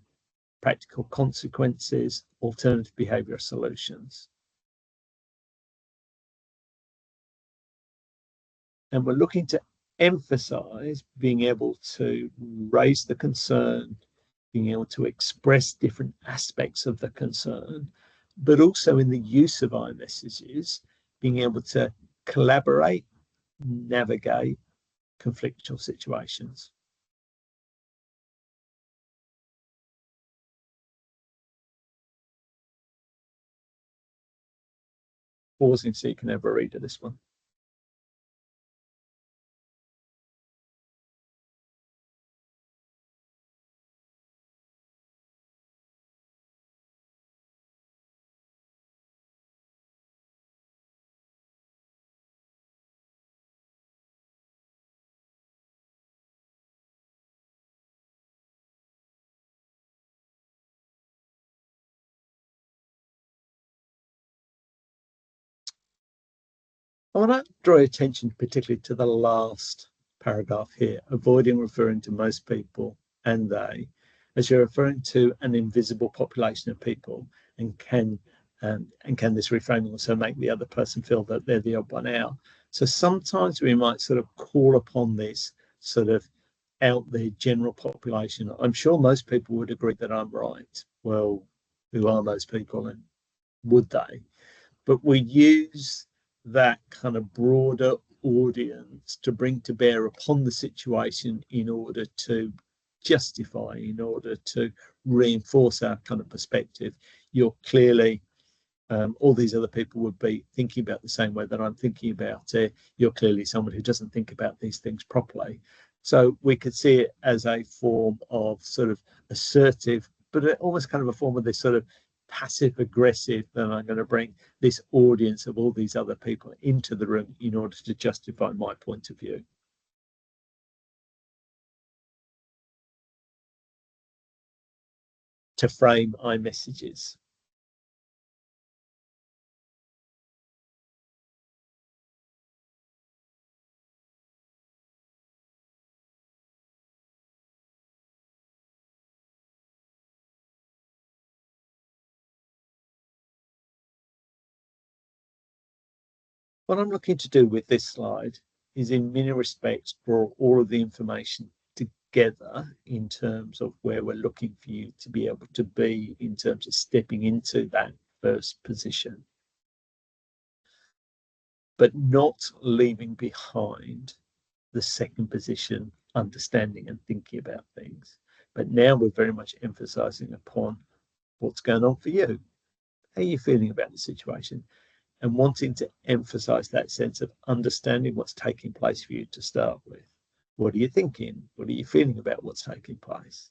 practical consequences, alternative behavioral solutions. And we're looking to emphasize being able to raise the concern, being able to express different aspects of the concern, but also in the use of iMessages, being able to collaborate, navigate conflictual situations. pausing so you can have a read of this one. I want to draw your attention particularly to the last paragraph here, avoiding referring to most people and they, as you're referring to an invisible population of people, and can this reframing also make the other person feel that they're the odd one out? So sometimes we might sort of call upon this sort of out there general population. I'm sure most people would agree that I'm right. Well, who are those people and would they? But we use that kind of broader audience to bring to bear upon the situation in order to justify, in order to reinforce our kind of perspective. You're clearly, all these other people would be thinking about the same way that I'm thinking about it. You're clearly someone who doesn't think about these things properly. So we could see it as a form of sort of assertive, but almost kind of a form of this sort of passive aggressive, then I'm going to bring this audience of all these other people into the room in order to justify my point of view. To frame iMessages. What I'm looking to do with this slide is in many respects draw all of the information together in terms of where we're looking for you to be able to be in terms of stepping into that first position, but not leaving behind the second position, understanding and thinking about things. But now we're very much emphasizing upon what's going on for you. How are you feeling about the situation? And wanting to emphasize that sense of understanding what's taking place for you to start with. What are you thinking? What are you feeling about what's taking place?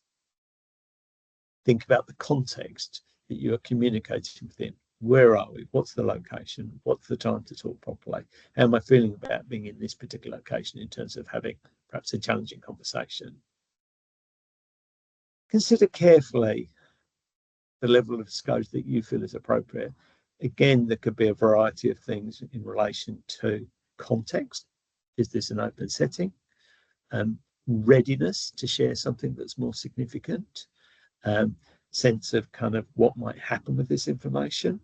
Think about the context that you are communicating within. Where are we? What's the location? What's the time to talk properly? How am I feeling about being in this particular location in terms of having perhaps a challenging conversation? Consider carefully the level of disclosure that you feel is appropriate. Again, there could be a variety of things in relation to context. Is this an open setting? Readiness to share something that's more significant. Sense of kind of what might happen with this information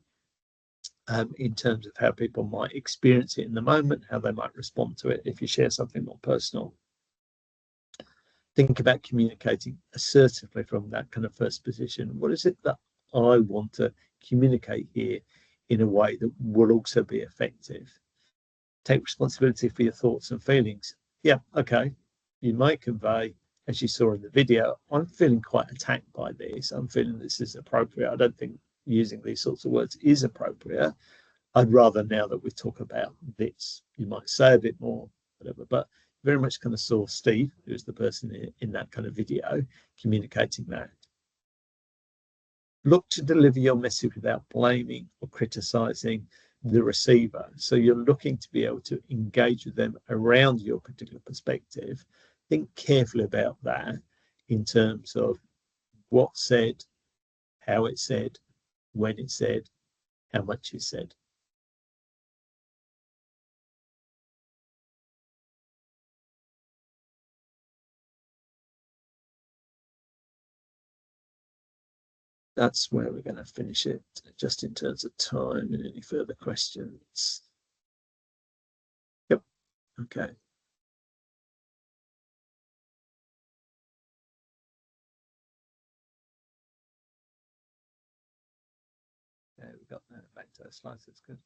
in terms of how people might experience it in the moment, how they might respond to it if you share something more personal. Think about communicating assertively from that kind of first position. What is it that I want to communicate here in a way that will also be effective? Take responsibility for your thoughts and feelings. Yeah, okay. You might convey, as you saw in the video, I'm feeling quite attacked by this. I'm feeling this is appropriate. I don't think using these sorts of words is appropriate. I'd rather now that we talk about this. You might say a bit more, whatever, but very much kind of saw Steve, who's the person in that kind of video, communicating that. Look to deliver your message without blaming or criticizing the receiver. So you're looking to be able to engage with them around your particular perspective. Think carefully about that in terms of what's said, how it's said, when it's said, how much is said. That's where we're going to finish it, just in terms of time and any further questions. Yep, okay. Yeah, we got that back to our slides, that's good.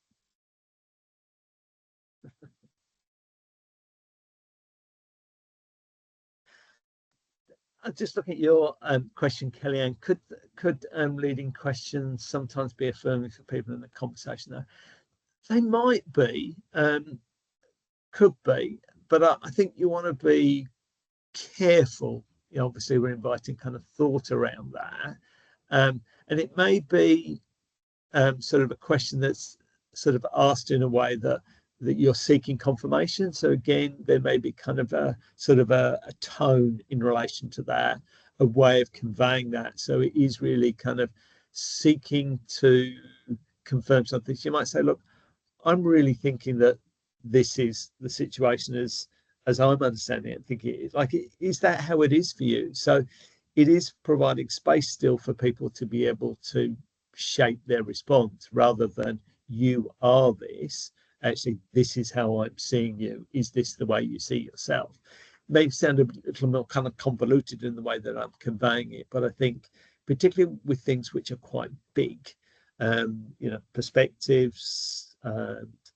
I'm just looking at your question, Kellyanne. Could leading questions sometimes be affirming for people in the conversation? Though They might be, could be, but I think you want to be careful. You know, obviously, we're inviting kind of thought around that, and it may be sort of a question that's sort of asked in a way that you're seeking confirmation. So again, there may be kind of a sort of a tone in relation to that, a way of conveying that. So it is really kind of seeking to confirm something. So you might say, look, I'm really thinking that this is the situation as I'm understanding it. Thinking it like, is that how it is for you? So it is providing space still for people to be able to shape their response rather than you are this. Actually, this is how I'm seeing you. Is this the way you see yourself? May sound a little more kind of convoluted in the way that I'm conveying it, but I think particularly with things which are quite big, you know, perspectives,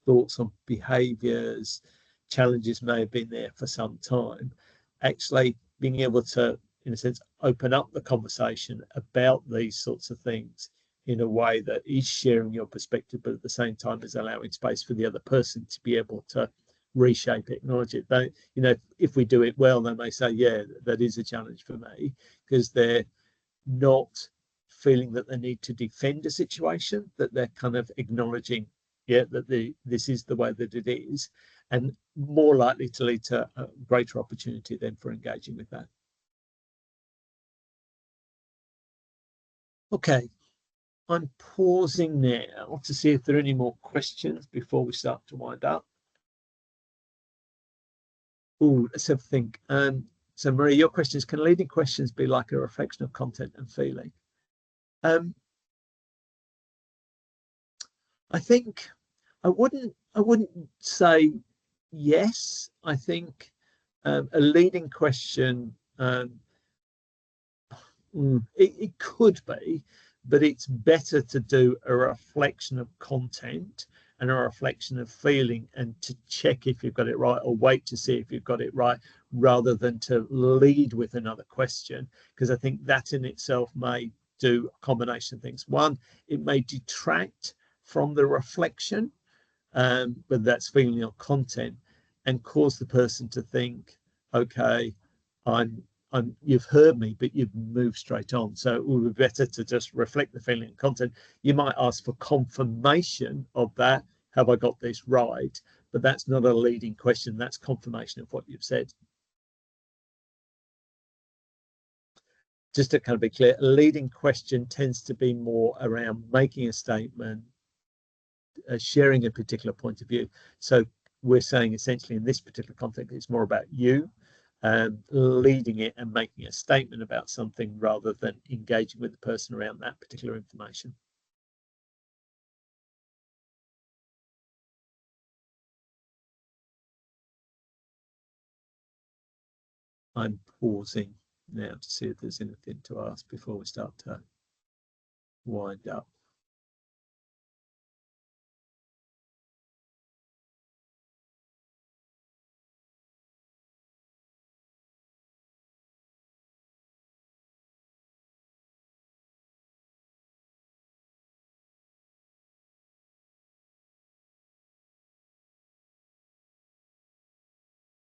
thoughts on behaviours, challenges may have been there for some time. Actually, being able to, in a sense, open up the conversation about these sorts of things in a way that is sharing your perspective, but at the same time is allowing space for the other person to be able to reshape it, acknowledge it. They, you know, if we do it well, they may say, yeah, that is a challenge for me, because they're not feeling that they need to defend a situation, that they're kind of acknowledging, yeah, that this is the way that it is, and more likely to lead to a greater opportunity then for engaging with that. Okay. I'm pausing now to see if there are any more questions before we start to wind up. Oh, let's have a think. So Marie, your question is, can leading questions be like a reflection of content and feeling? I think I wouldn't say yes. I think a leading question, it could be, but it's better to do a reflection of content and a reflection of feeling and to check if you've got it right or wait to see if you've got it right rather than to lead with another question, because I think that in itself may do a combination of things. One, it may detract from the reflection, whether that's feeling or content, and cause the person to think, okay, you've heard me, but you've moved straight on. So it would be better to just reflect the feeling and content. You might ask for confirmation of that. Have I got this right? But that's not a leading question. That's confirmation of what you've said. Just to kind of be clear, a leading question tends to be more around making a statement, sharing a particular point of view. So we're saying essentially in this particular context, it's more about you. Leading it and making a statement about something rather than engaging with the person around that particular information. I'm pausing now to see if there's anything to ask before we start to wind up.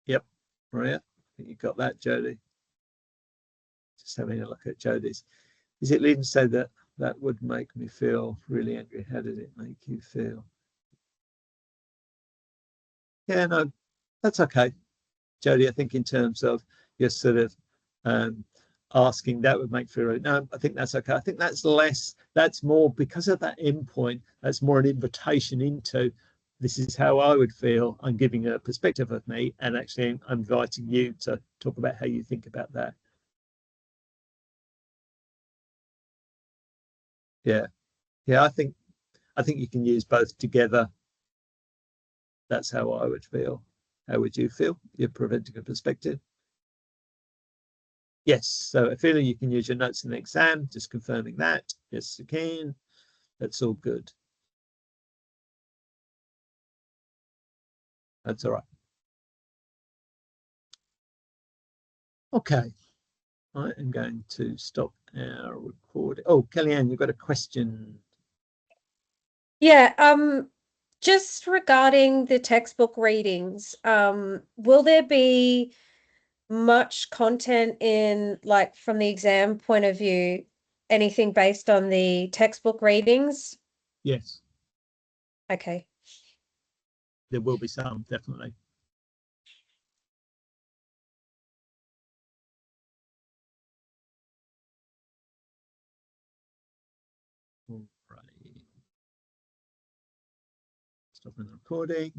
Yep, Maria, I think you got that, Jodie. Just having a look at Jodie's. Is it leading to say that that would make me feel really angry? How did it make you feel? Yeah, no, that's okay, Jodie. I think in terms of your sort of asking, that would make feel. No, I think that's okay. I think that's less. That's more because of that endpoint. That's more an invitation into. This is how I would feel. I'm giving a perspective of me, and actually, I'm inviting you to talk about how you think about that. Yeah, yeah. I think you can use both together. That's how I would feel. How would you feel? You're presenting a perspective. Yes. So a feeling, you can use your notes in the exam. Just confirming that. Yes, you can. That's all good. That's all right. Okay. I am going to stop our recording. Oh, Kellyanne, you've got a question. Yeah, just regarding the textbook readings, will there be much content in, like, from the exam point of view, anything based on the textbook readings? Yes, Okay. there will be some, definitely. Alrighty. Stopping the recording.